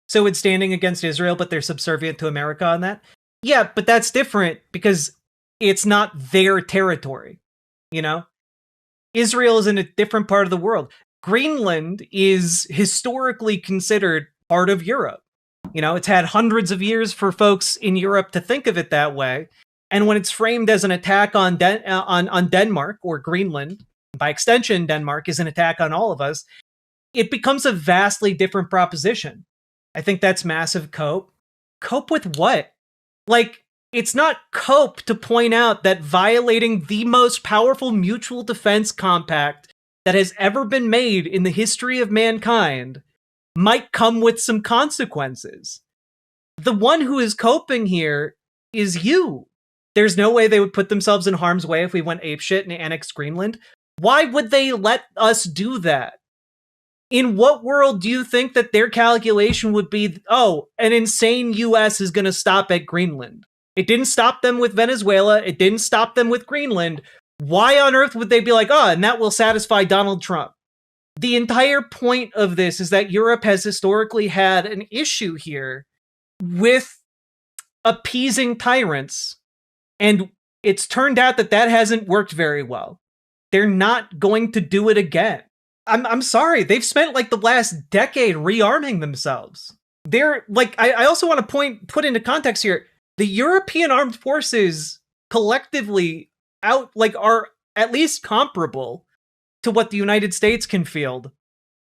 So it's standing against Israel, but they're subservient to America on that? Yeah, but that's different because it's not their territory, Israel is in a different part of the world. Greenland is historically considered part of Europe. It's had hundreds of years for folks in Europe to think of it that way. And when it's framed as an attack on Denmark or Greenland, by extension, Denmark is an attack on all of us, it becomes a vastly different proposition. I think that's massive cope. Cope with what? Like, it's not cope to point out that violating the most powerful mutual defense compact that has ever been made in the history of mankind might come with some consequences. The one who is coping here is you. There's no way they would put themselves in harm's way if we went apeshit and annexed Greenland. Why would they let us do that? In what world do you think that their calculation would be, oh, an insane US is going to stop at Greenland? It didn't stop them with Venezuela. It didn't stop them with Greenland. Why on earth would they be like, oh, and that will satisfy Donald Trump? The entire point of this is that Europe has historically had an issue here with appeasing tyrants, and it's turned out that that hasn't worked very well. They're not going to do it again. I'm sorry, they've spent like the last decade rearming themselves. They're like, I also want to put into context here, the European armed forces collectively are at least comparable to what the United States can field.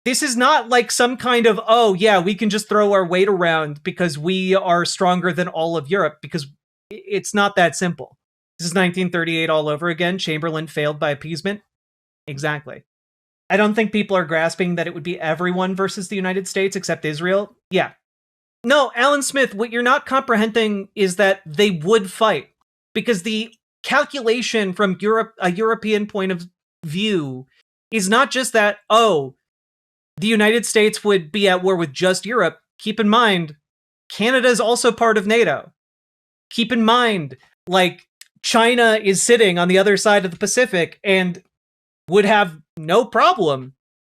This is not like some kind of, oh yeah, we can just throw our weight around because we are stronger than all of Europe, because it's not that simple. This is 1938 all over again. Chamberlain failed by appeasement. Exactly. I don't think people are grasping that it would be everyone versus the United States except Israel. Yeah. No, Alan Smith, what you're not comprehending is that they would fight, because the calculation from a European point of view is not just that, oh, the United States would be at war with just Europe. Keep in mind, Canada is also part of NATO. Keep in mind, like, China is sitting on the other side of the Pacific and would have no problem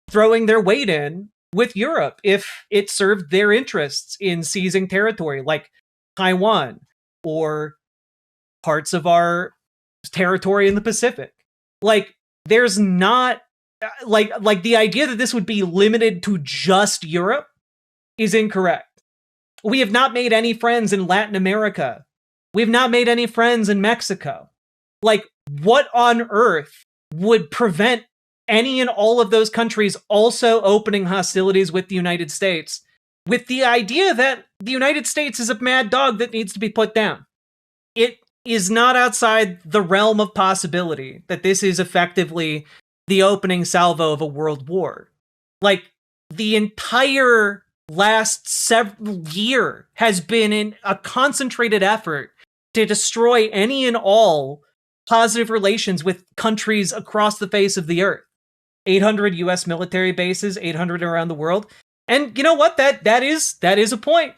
throwing their weight in with Europe if it served their interests in seizing territory like Taiwan or parts of our territory in the Pacific. Like, there's not like the idea that this would be limited to just Europe is incorrect. We have not made any friends in Latin America. We've not made any friends in Mexico. Like, what on earth would prevent any and all of those countries also opening hostilities with the United States, with the idea that the United States is a mad dog that needs to be put down? It is not outside the realm of possibility that this is effectively the opening salvo of a world war. Like, the entire last several year has been in a concentrated effort to destroy any and all positive relations with countries across the face of the earth. 800 US military bases, 800 around the world. And you know what? That is a point.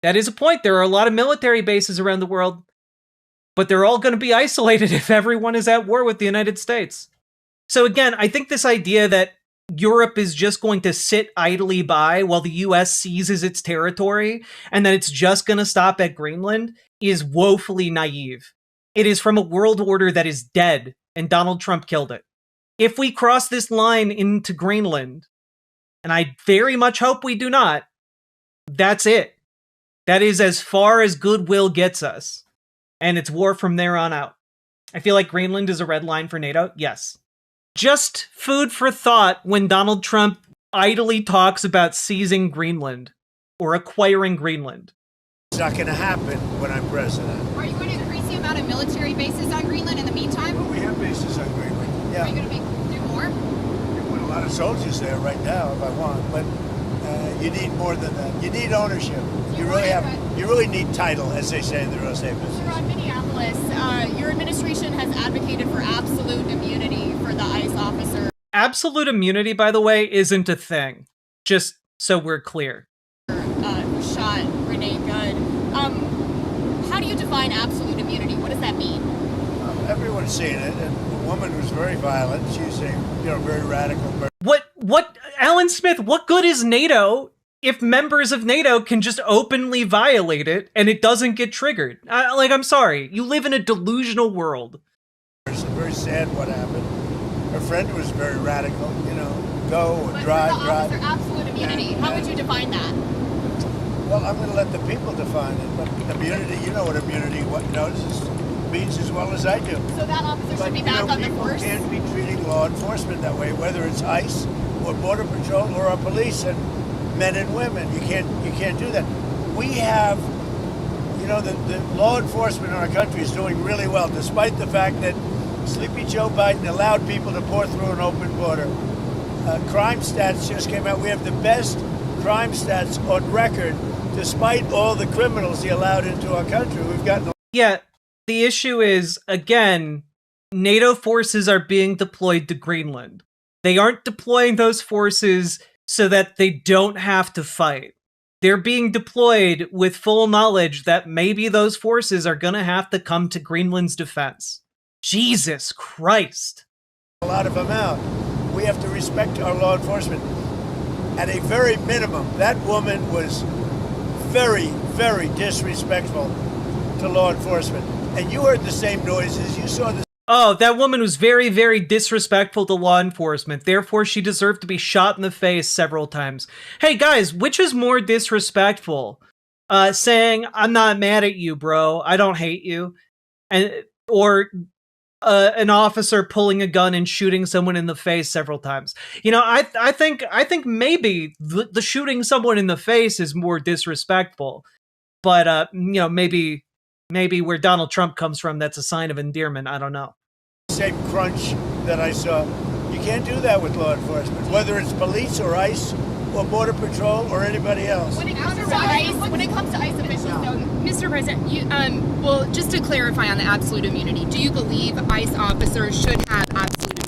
That is a point. There are a lot of military bases around the world, but they're all going to be isolated if everyone is at war with the United States. So again, I think this idea that Europe is just going to sit idly by while the US seizes its territory and that it's just going to stop at Greenland is woefully naive. It is from a world order that is dead, and Donald Trump killed it. If we cross this line into Greenland, and I very much hope we do not, that's it. That is as far as goodwill gets us. And it's war from there on out. I feel like Greenland is a red line for NATO. Yes. Just food for thought when Donald Trump idly talks about seizing Greenland or acquiring Greenland. It's not going to happen when I'm president. Are you going to increase the amount of military bases on Greenland in the meantime? Well, we have bases on Greenland. Yeah. Are you going to do more? We put a lot of soldiers there right now if I want. But, You need more than that. You need ownership. You really need title, as they say in the real estate business. You're on Minneapolis. Your administration has advocated for absolute immunity for the ICE officer. Absolute immunity, by the way, isn't a thing. Just so we're clear. Who shot Renee Good. How do you define absolute immunity? What does that mean? Everyone's seen it, and the woman was very violent. She's a very radical person. What, Alan Smith, what good is NATO if members of NATO can just openly violate it and it doesn't get triggered? I'm sorry. You live in a delusional world. It's very sad what happened. Her friend was very radical, go and drive. Officer, absolute immunity. How would you define that? Well, I'm going to let the people define it. But immunity, you know what immunity means as well as I do. So that officer should be back on the force? People can't be treating law enforcement that way, whether it's ICE or Border Patrol or our police and men and women. You can't do that. We have, the law enforcement in our country is doing really well, despite the fact that Sleepy Joe Biden allowed people to pour through an open border. Crime stats just came out. We have the best crime stats on record, despite all the criminals he allowed into our country. We've gotten... Yeah, the issue is, again, NATO forces are being deployed to Greenland. They aren't deploying those forces so that they don't have to fight. They're being deployed with full knowledge that maybe those forces are going to have to come to Greenland's defense. Jesus Christ. A lot of them out. We have to respect our law enforcement. At a very minimum, that woman was very, very disrespectful to law enforcement. And you heard the same noises. You saw the... Oh, that woman was very, very disrespectful to law enforcement. Therefore, she deserved to be shot in the face several times. Hey, guys, which is more disrespectful? Saying, I'm not mad at you, bro. I don't hate you. Or an officer pulling a gun and shooting someone in the face several times. I think maybe the shooting someone in the face is more disrespectful. But, maybe where Donald Trump comes from, that's a sign of endearment. I don't know. Same crunch that I saw. You can't do that with law enforcement, whether it's police or ICE or Border Patrol or anybody else. When it comes to ICE officials, though, Mr. President, just to clarify on the absolute immunity, do you believe ICE officers should have absolute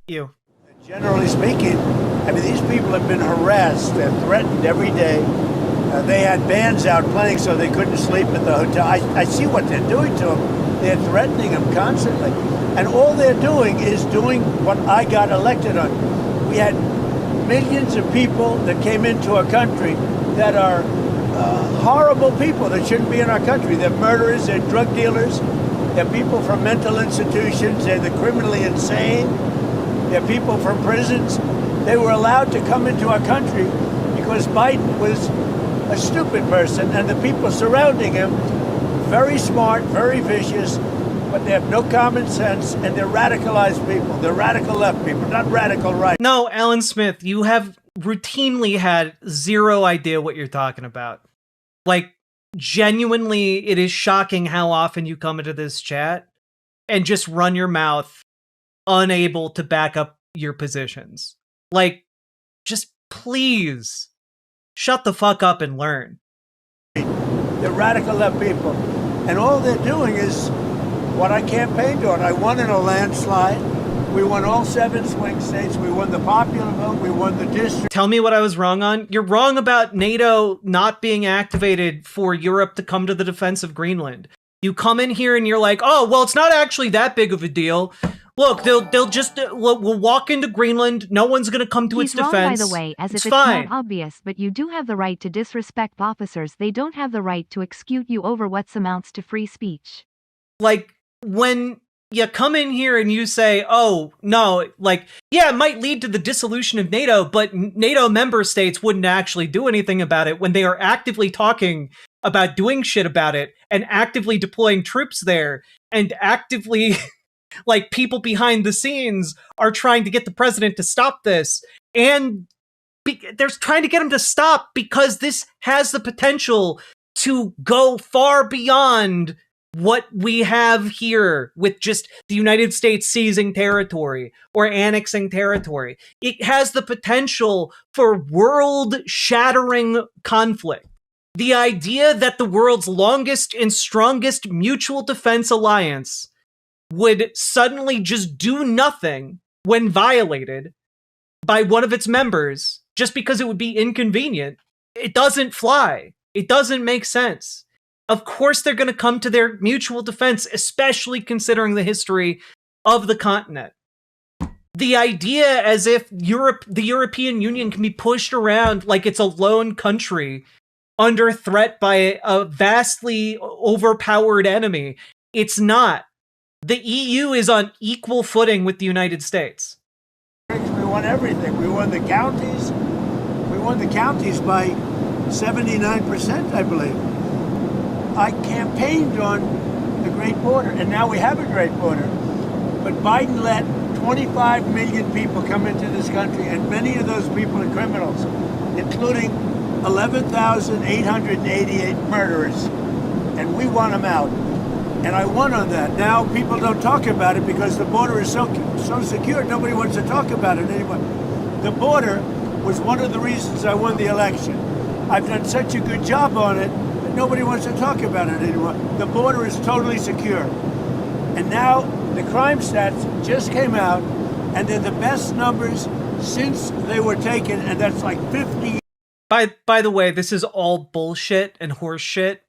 immunity? Generally speaking, these people have been harassed. They're threatened every day. They had bands out playing so they couldn't sleep at the hotel. I see what they're doing to them. They're threatening them constantly. And all they're doing is doing what I got elected on. We had millions of people that came into our country that are horrible people that shouldn't be in our country. They're murderers, they're drug dealers, they're people from mental institutions, they're the criminally insane, they're people from prisons. They were allowed to come into our country because Biden was a stupid person and the people surrounding him, very smart, very vicious, but they have no common sense and they're radicalized people. They're radical left people, not radical right. No, Alan Smith, you have routinely had zero idea what you're talking about. Genuinely, it is shocking how often you come into this chat and just run your mouth, unable to back up your positions. Just please shut the fuck up and learn. They're radical left people. And all they're doing is what I campaigned on. I won in a landslide. We won all 7 swing states. We won the popular vote. We won the district. Tell me what I was wrong on. You're wrong about NATO not being activated for Europe to come to the defense of Greenland. You come in here and you're like, oh, well, it's not actually that big of a deal. Look, they'll just we'll walk into Greenland. No one's going to come to its defense. He's wrong, by the way, as if it's not obvious, but you do have the right to disrespect officers. They don't have the right to execute you over what amounts to free speech. When you come in here and you say, oh, no, yeah, it might lead to the dissolution of NATO, but NATO member states wouldn't actually do anything about it when they are actively talking about doing shit about it and actively deploying troops there and actively... people behind the scenes are trying to get the president to stop this. And they're trying to get him to stop because this has the potential to go far beyond what we have here with just the United States seizing territory or annexing territory. It has the potential for world-shattering conflict. The idea that the world's longest and strongest mutual defense alliance would suddenly just do nothing when violated by one of its members just because it would be inconvenient, it doesn't fly. It doesn't make sense. Of course they're going to come to their mutual defense, especially considering the history of the continent. The idea as if the European Union can be pushed around like it's a lone country under threat by a vastly overpowered enemy, it's not. The EU is on equal footing with the United States. We won everything. We won the counties. We won the counties by 79%, I believe. I campaigned on the Great Border, and now we have a Great Border. But Biden let 25 million people come into this country, and many of those people are criminals, including 11,888 murderers. And we want them out. And I won on that. Now people don't talk about it because the border is so secure. Nobody wants to talk about it anymore. The border was one of the reasons I won the election. I've done such a good job on it that nobody wants to talk about it anymore. The border is totally secure. And now the crime stats just came out, and they're the best numbers since they were taken, and that's like 50. By the way, this is all bullshit and horse shit,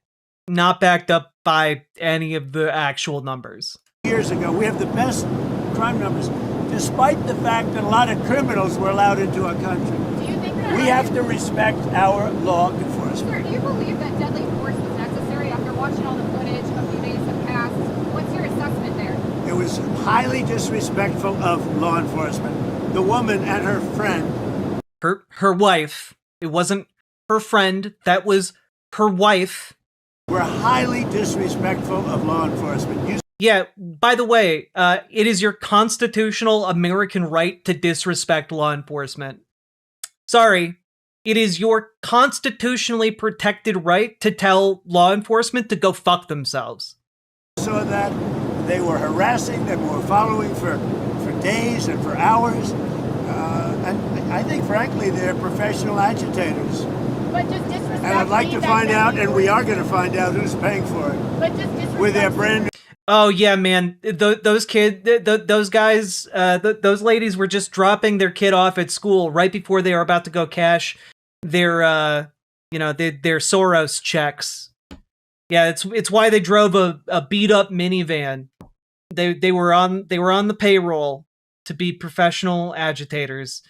not backed up by any of the actual numbers. Years ago, we have the best crime numbers, despite the fact that a lot of criminals were allowed into our country. Do you think that We have to respect our law enforcement. Sir, do you believe that deadly force was necessary after watching all the footage a few days have passed? What's your assessment there? It was highly disrespectful of law enforcement. The woman and her friend. Her wife. It wasn't her friend. That was her wife. Were highly disrespectful of law enforcement. Yeah, by the way, it is your constitutional American right to disrespect law enforcement. Sorry, it is your constitutionally protected right to tell law enforcement to go fuck themselves. So that they were harassing them, were following for days and for hours. And I think, frankly, they're professional agitators. But does disrespect And I'd like to find out, and we are going to find out who's paying for it. But does disrespect With their brand. Oh yeah, man. Those kids, those guys, those ladies were just dropping their kid off at school right before they were about to go cash their, their Soros checks. Yeah, it's why they drove a beat up minivan. They were on the payroll to be professional agitators.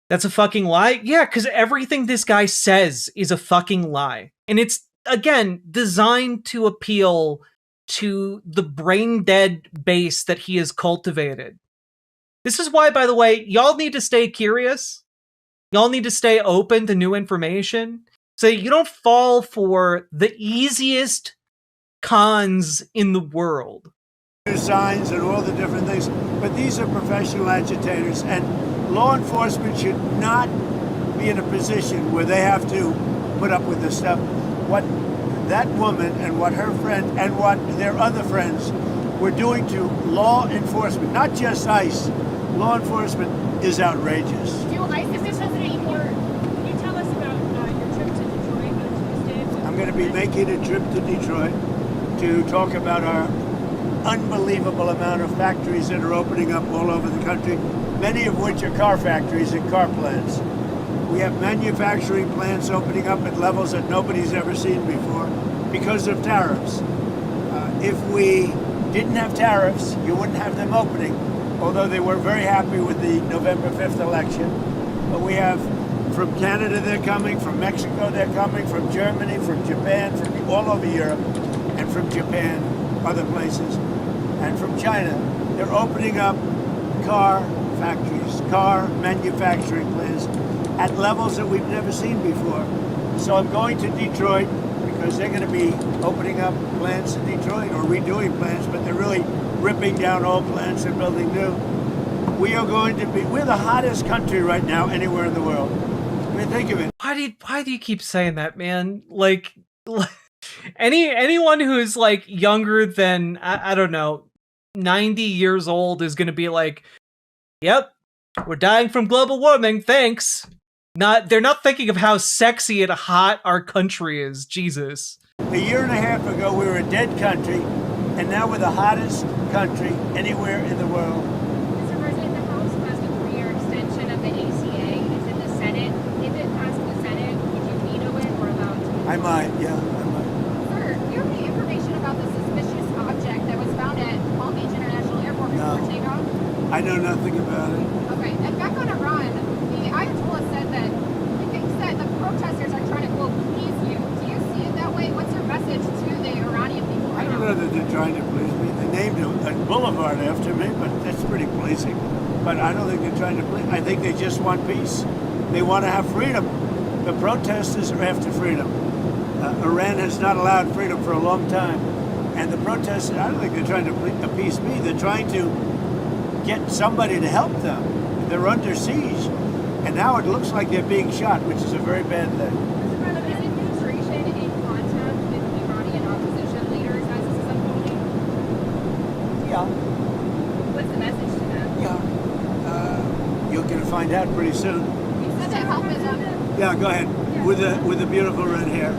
That's a fucking lie? Yeah, because everything this guy says is a fucking lie. And it's, again, designed to appeal to the brain-dead base that he has cultivated. This is why, by the way, y'all need to stay curious. Y'all need to stay open to new information so you don't fall for the easiest cons in the world. Signs and all the different things, but these are professional agitators, and law enforcement should not be in a position where they have to put up with this stuff. What that woman and what her friend and what their other friends were doing to law enforcement, not just ICE, law enforcement is outrageous. Do ICE, Mr. President, can you tell us about your trip to Detroit on Tuesday? I'm going to be making a trip to Detroit to talk about our unbelievable amount of factories that are opening up all over the country, many of which are car factories and car plants. We have manufacturing plants opening up at levels that nobody's ever seen before because of tariffs. If we didn't have tariffs, you wouldn't have them opening, although they were very happy with the November 5th election. But we have, from Canada they're coming, from Mexico they're coming, from Germany, from Japan, from all over Europe, and from Japan, other places, and from China. They're opening up car factories, car manufacturing plants at levels that we've never seen before. So I'm going to Detroit because they're going to be opening up plants in Detroit or redoing plants, but they're really ripping down old plants and building new. We're the hottest country right now anywhere in the world. I mean, think of it. Why do you keep saying that, man? Like Anyone who's like younger than I don't know 90 years old is going to be like, "Yep, we're dying from global warming. Thanks." They're not thinking of how sexy and hot our country is. Jesus. A year and a half ago, we were a dead country, and now we're the hottest country anywhere in the world. Mr. President, the House passed a 3-year extension of the ACA. It's in the Senate. If it passed the Senate, would you veto it or allow it to be? I might, yeah, I might. Sir, do you have any information about the suspicious object that was found at Palm Beach International Airport before takeoff? I know nothing about it. Okay, and back on Iran, the Ayatollah said that he thinks that the protesters are trying to, quote, please you. Do you see it that way? What's your message to the Iranian people I right don't now? know that they're trying to please me. They named a boulevard after me, but that's pretty pleasing. But I don't think they're trying to please. I think they just want peace. They want to have freedom. The protesters are after freedom. Iran has not allowed freedom for a long time. And the protesters, I don't think they're trying to appease me. They're trying to get somebody to help them. They're under siege. And now it looks like they're being shot, which is a very bad thing. Mr. President, is administration in contact with Iranian opposition leaders as this is unfolding? Yeah. What's the message to them? Yeah. You're going to find out pretty soon. You said that help is Yeah, go ahead. With the beautiful red hair.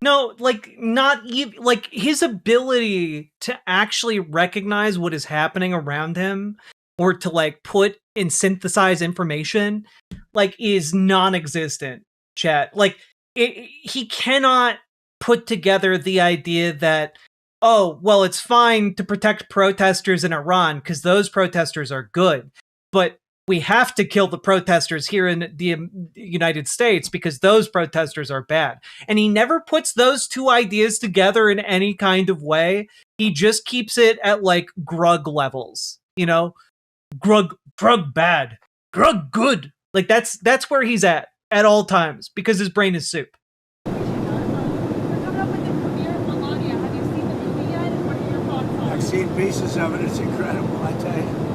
No, like not even like his ability to actually recognize what is happening around him or to like put and synthesize information like is non-existent, chat. Like he cannot put together the idea that, oh, well, it's fine to protect protesters in Iran because those protesters are good, but we have to kill the protesters here in the United States because those protesters are bad. And he never puts those two ideas together in any kind of way. He just keeps it at like Grug levels, you know? Grug bad, Grug good. Like that's where he's at all times because his brain is soup. I've seen pieces of it. It's incredible, I tell you.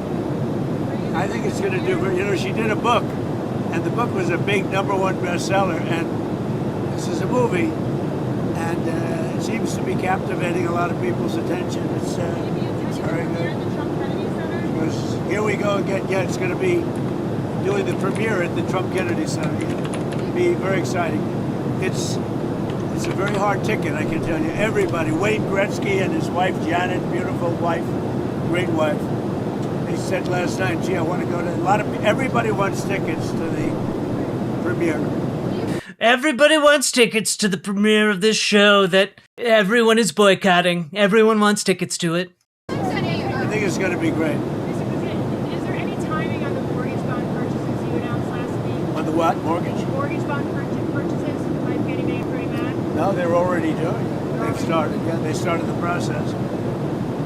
I think it's going to do, she did a book, and the book was a big #1 bestseller, and this is a movie, and it seems to be captivating a lot of people's attention. It's very good. Because here we go again. Yeah, it's going to be doing the premiere at the Trump Kennedy Center. It'll be very exciting. It's a very hard ticket, I can tell you. Everybody, Wayne Gretzky and his wife Janet, beautiful wife, great wife. They said last night, gee, I want to go to everybody wants tickets to the premiere. Everybody wants tickets to the premiere of this show that everyone is boycotting. Everyone wants tickets to it. I think it's going to be great. Mr. President, is there any timing on the mortgage bond purchases you announced last week? On the what? Mortgage? Mortgage bond purchases by Fannie Mae and Freddie Mac? No, they're already doing it. They've started. Yeah, they started the process.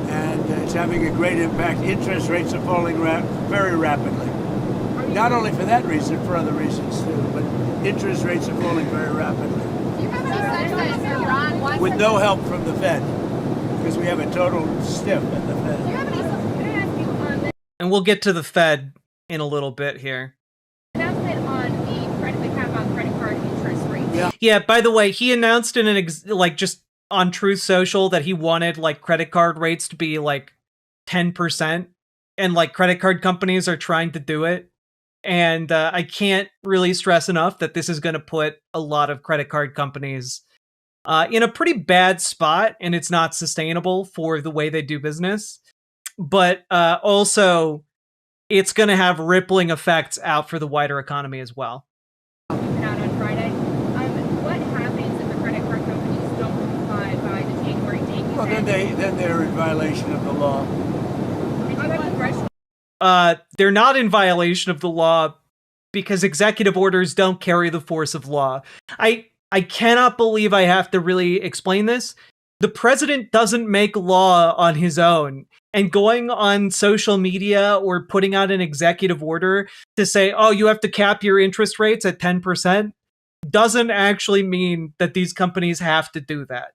And it's having a great impact. Interest rates are falling very rapidly. Not only for that reason, for other reasons too, but interest rates are falling very rapidly. Do you have any sense that Iran wants With no help from the Fed, because we have a total stiff at the Do you Fed. have any can I ask you on the And we'll get to the Fed in a little bit here. announcement on the cap on credit card interest rates? Yeah. Yeah, by the way, he announced in just on Truth Social that he wanted like credit card rates to be like 10%, and like credit card companies are trying to do it. And I can't really stress enough that this is going to put a lot of credit card companies in a pretty bad spot, and it's not sustainable for the way they do business. But also, it's going to have rippling effects out for the wider economy as well. Out on Friday. What happens if the credit card companies don't comply by the January date? Well, then they're in violation of the law. They're not in violation of the law because executive orders don't carry the force of law. I cannot believe I have to really explain this. The president doesn't make law on his own, and going on social media or putting out an executive order to say, oh, you have to cap your interest rates at 10% doesn't actually mean that these companies have to do that.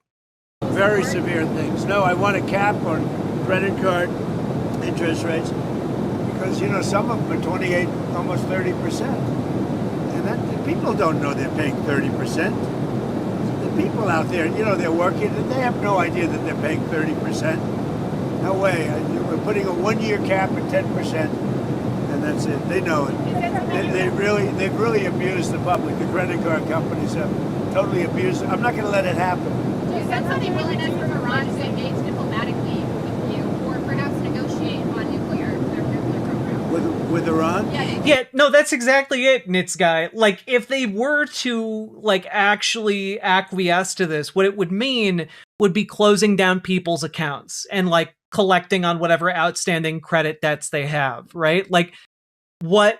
Very severe things. No, I want a cap on credit card interest rates because, some of them are 28, almost 30%. And that people don't know they're paying 30%. people out there, they're working and they have no idea that they're paying 30%. No way. We're putting a 1-year cap at 10%, and that's it. They know it. They've really abused the public. The credit card companies have totally abused it. I'm not going to let it happen. Do you sense any willingness from Iran to engage diplomatically with you, or perhaps negotiate on their nuclear program? With Iran? Yeah, no, that's exactly it, Nitz guy. Like, if they were to, like, actually acquiesce to this, what it would mean would be closing down people's accounts and, like, collecting on whatever outstanding credit debts they have, right? Like, what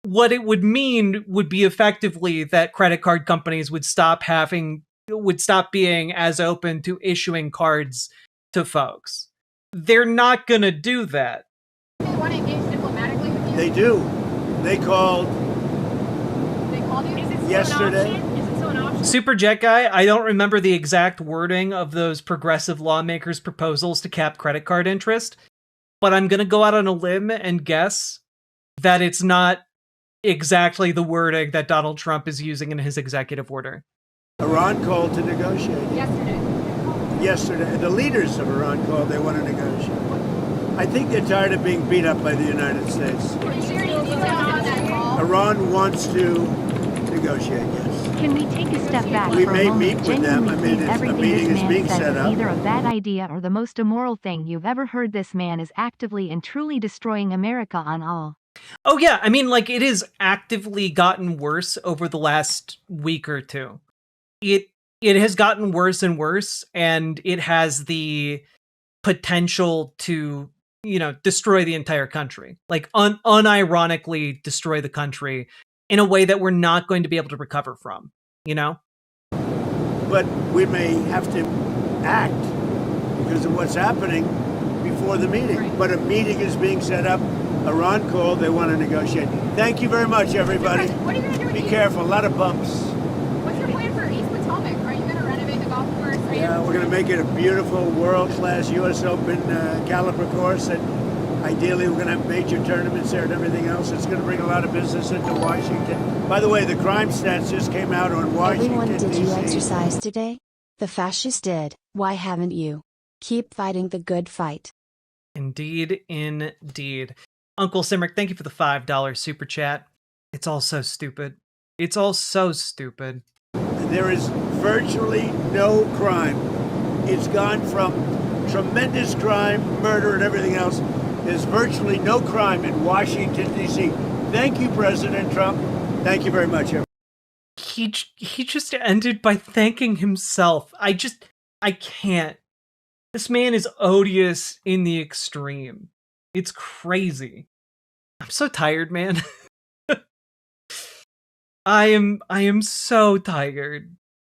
it would mean would be effectively that credit card companies would stop being as open to issuing cards to folks. They're not gonna do that. They want to engage diplomatically with you? They do. They called you? Is it still yesterday. an option? Is it still an option? Super Jet Guy, I don't remember the exact wording of those progressive lawmakers' proposals to cap credit card interest, but I'm gonna go out on a limb and guess that it's not exactly the wording that Donald Trump is using in his executive order. Iran called to negotiate. Yesterday. The leaders of Iran called. They want to negotiate. I think they're tired of being beat up by the United States. Are you sharing any details on that call? Iran wants to negotiate, yes. Can we take a step back We for a may moment? meet with them. Genuinely I mean, please, a everything meeting this is man being says set is up. either a bad idea or the most immoral thing you've ever heard. This man is actively and truly destroying America on all. Oh yeah, I mean, like, it has actively gotten worse over the last week or two. It has gotten worse and worse, and it has the potential to, destroy the entire country. Like, unironically destroy the country in a way that we're not going to be able to recover from, But we may have to act because of what's happening before the meeting. Right. But a meeting is being set up. Iran called. They want to negotiate. Thank you very much, everybody. What are you going to do with Be East? careful. A lot of bumps. What's your plan for East Potomac? Are you going to renovate the golf course? Yeah, we're going to make it a beautiful world-class U.S. Open caliber course, and ideally we're going to have major tournaments there and everything else. It's going to bring a lot of business into Washington. By the way, the crime stats just came out on Washington, Everyone, did you D.C. exercise today? The fascists did. Why haven't you? Keep fighting the good fight. Indeed, indeed. Uncle Simric, thank you for the $5 super chat. It's all so stupid. It's all so stupid. There is virtually no crime. It's gone from tremendous crime, murder, and everything else. There's virtually no crime in Washington, D.C. Thank you, President Trump. Thank you very much, everyone. He just ended by thanking himself. I can't. This man is odious in the extreme. It's crazy. I'm so tired, man. I am so tired.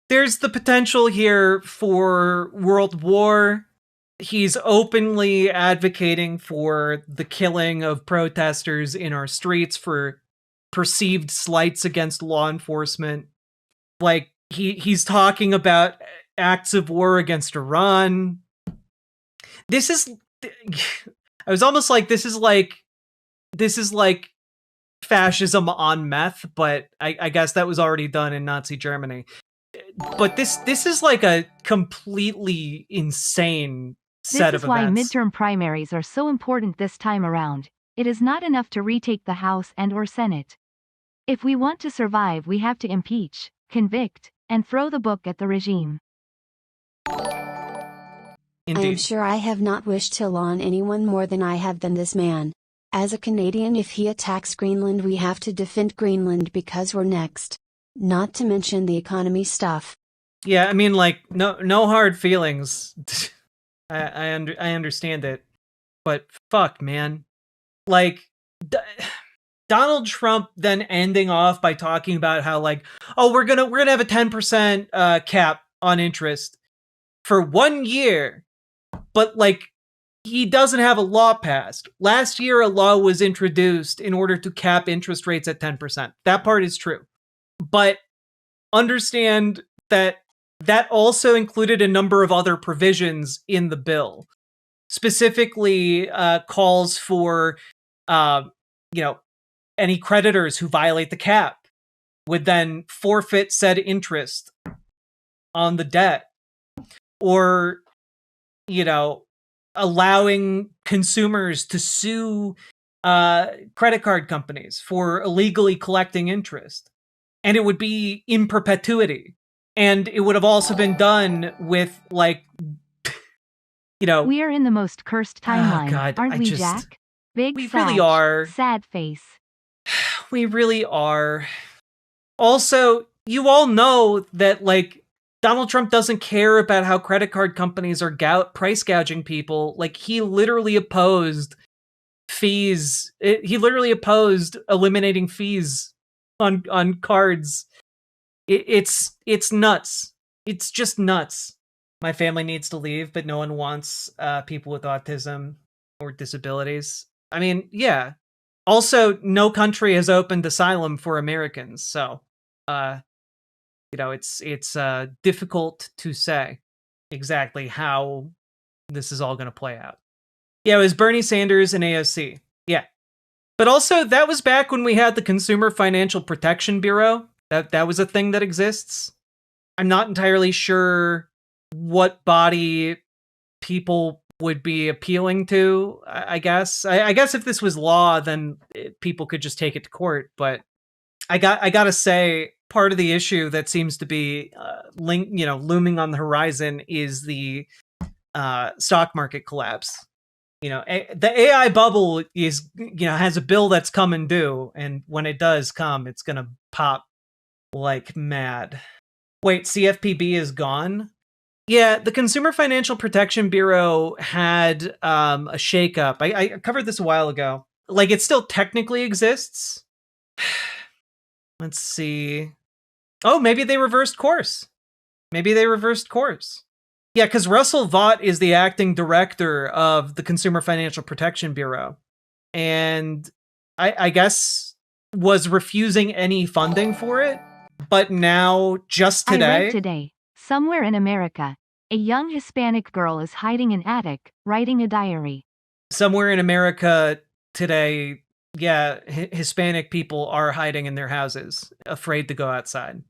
There's the potential here for world war. He's openly advocating for the killing of protesters in our streets for perceived slights against law enforcement. Like, he's talking about acts of war against Iran. This is I was almost like this is like fascism on meth, but I guess that was already done in Nazi Germany. But this is like a completely insane set of events. This is why midterm primaries are so important this time around. It is not enough to retake the House and/or Senate. If we want to survive, we have to impeach, convict, and throw the book at the regime. Indeed. I am sure I have not wished ill on anyone more than I have than this man. As a Canadian, if he attacks Greenland, we have to defend Greenland because we're next. Not to mention the economy stuff. Yeah, I mean, like, no hard feelings. I understand it, but fuck, man. Like, Donald Trump then ending off by talking about how, like, oh, we're gonna have a 10% cap on interest for 1 year, but like, he doesn't have a law passed. Last year, a law was introduced in order to cap interest rates at 10%. That part is true. But understand that that also included a number of other provisions in the bill. Specifically, calls for, any creditors who violate the cap would then forfeit said interest on the debt, or, allowing consumers to sue credit card companies for illegally collecting interest. And it would be in perpetuity. And it would have also been done with, like, We are in the most cursed timeline, God, aren't we, Jack? Big we sad, really are. Sad face. We really are. Also, you all know that, like, Donald Trump doesn't care about how credit card companies are price gouging people. Like, he literally opposed fees. He literally opposed eliminating fees on cards. It's nuts. It's just nuts. My family needs to leave, but no one wants people with autism or disabilities. I mean, yeah. Also, no country has opened asylum for Americans, so it's difficult to say exactly how this is all going to play out. Yeah, it was Bernie Sanders and AOC. Yeah. But also, that was back when we had the Consumer Financial Protection Bureau. That was a thing that exists. I'm not entirely sure what body people would be appealing to, I guess. I guess if this was law, then people could just take it to court. But I gotta say, part of the issue that seems to be looming on the horizon is the stock market collapse. The AI bubble is, has a bill that's coming due, and when it does come, it's gonna pop like mad. Wait, CFPB is gone? Yeah, the Consumer Financial Protection Bureau had a shakeup. I covered this a while ago. Like, it still technically exists. Let's see. Oh, maybe they reversed course. Yeah, because Russell Vought is the acting director of the Consumer Financial Protection Bureau. And I guess was refusing any funding for it. But now, just today... I read today, somewhere in America, a young Hispanic girl is hiding in attic, writing a diary. Somewhere in America today, yeah, Hispanic people are hiding in their houses, afraid to go outside.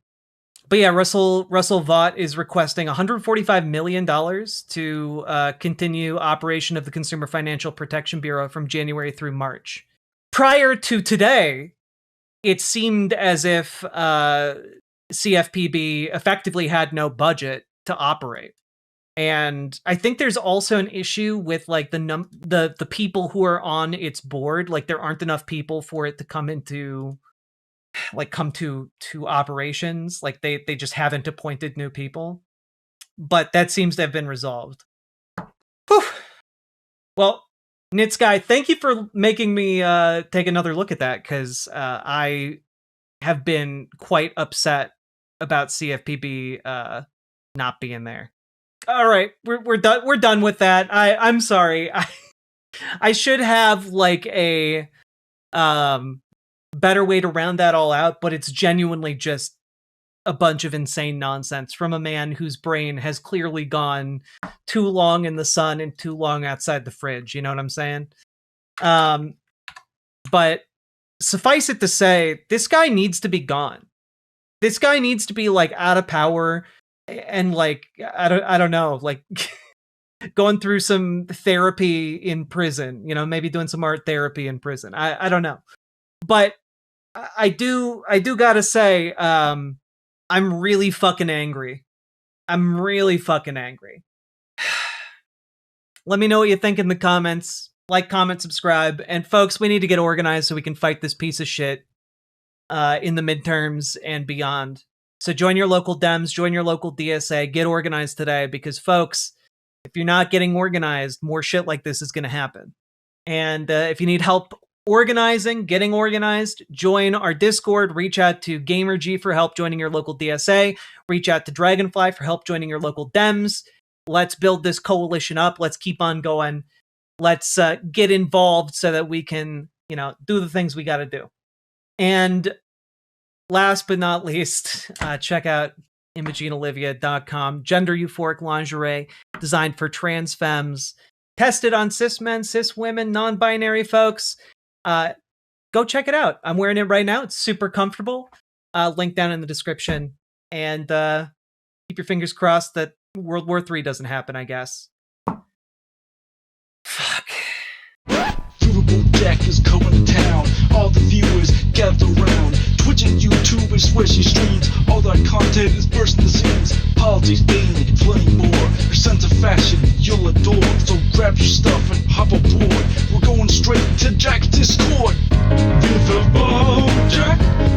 But yeah, Russell Vought is requesting $145 million to continue operation of the Consumer Financial Protection Bureau from January through March. Prior to today, it seemed as if CFPB effectively had no budget to operate. And I think there's also an issue with, like, the people who are on its board. Like, there aren't enough people for it to come to operations. Like, they just haven't appointed new people. But that seems to have been resolved. Whew. Well, Nitsky, thank you for making me take another look at that, because I have been quite upset about CFPB not being there. All right, we're done. We're done with that. I'm sorry. I should have, like, a better way to round that all out, but it's genuinely just a bunch of insane nonsense from a man whose brain has clearly gone too long in the sun and too long outside the fridge. You know what I'm saying? But suffice it to say, this guy needs to be gone. This guy needs to be, like, out of power and, like, I don't know, like, going through some therapy in prison, maybe doing some art therapy in prison. I don't know. But I do gotta say, I'm really fucking angry. Let me know what you think in the comments. Like, comment, subscribe. And folks, we need to get organized so we can fight this piece of shit in the midterms and beyond. So join your local Dems, join your local DSA, get organized today, because, folks, if you're not getting organized, more shit like this is going to happen. And if you need help getting organized, join our Discord, reach out to GamerG for help joining your local DSA, reach out to Dragonfly for help joining your local Dems. Let's build this coalition up. Let's keep on going. Let's get involved so that we can, do the things we got to do. And last but not least, check out ImogeneOlivia.com. Gender euphoric lingerie designed for trans femmes, tested on cis men, cis women, non-binary folks. Go check it out. I'm wearing it right now. It's super comfortable. Link down in the description. And keep your fingers crossed that World War III doesn't happen, I guess. Fuck. Riverboat Jack is coming to town. All the viewers gather round. Twitch and YouTube is where she streams. All that content is bursting the seams. Politics, gaming, plenty more. Her sense of fashion you'll adore. So grab your stuff and hop aboard. We're going straight to Jack's Discord. Riverboat Jack.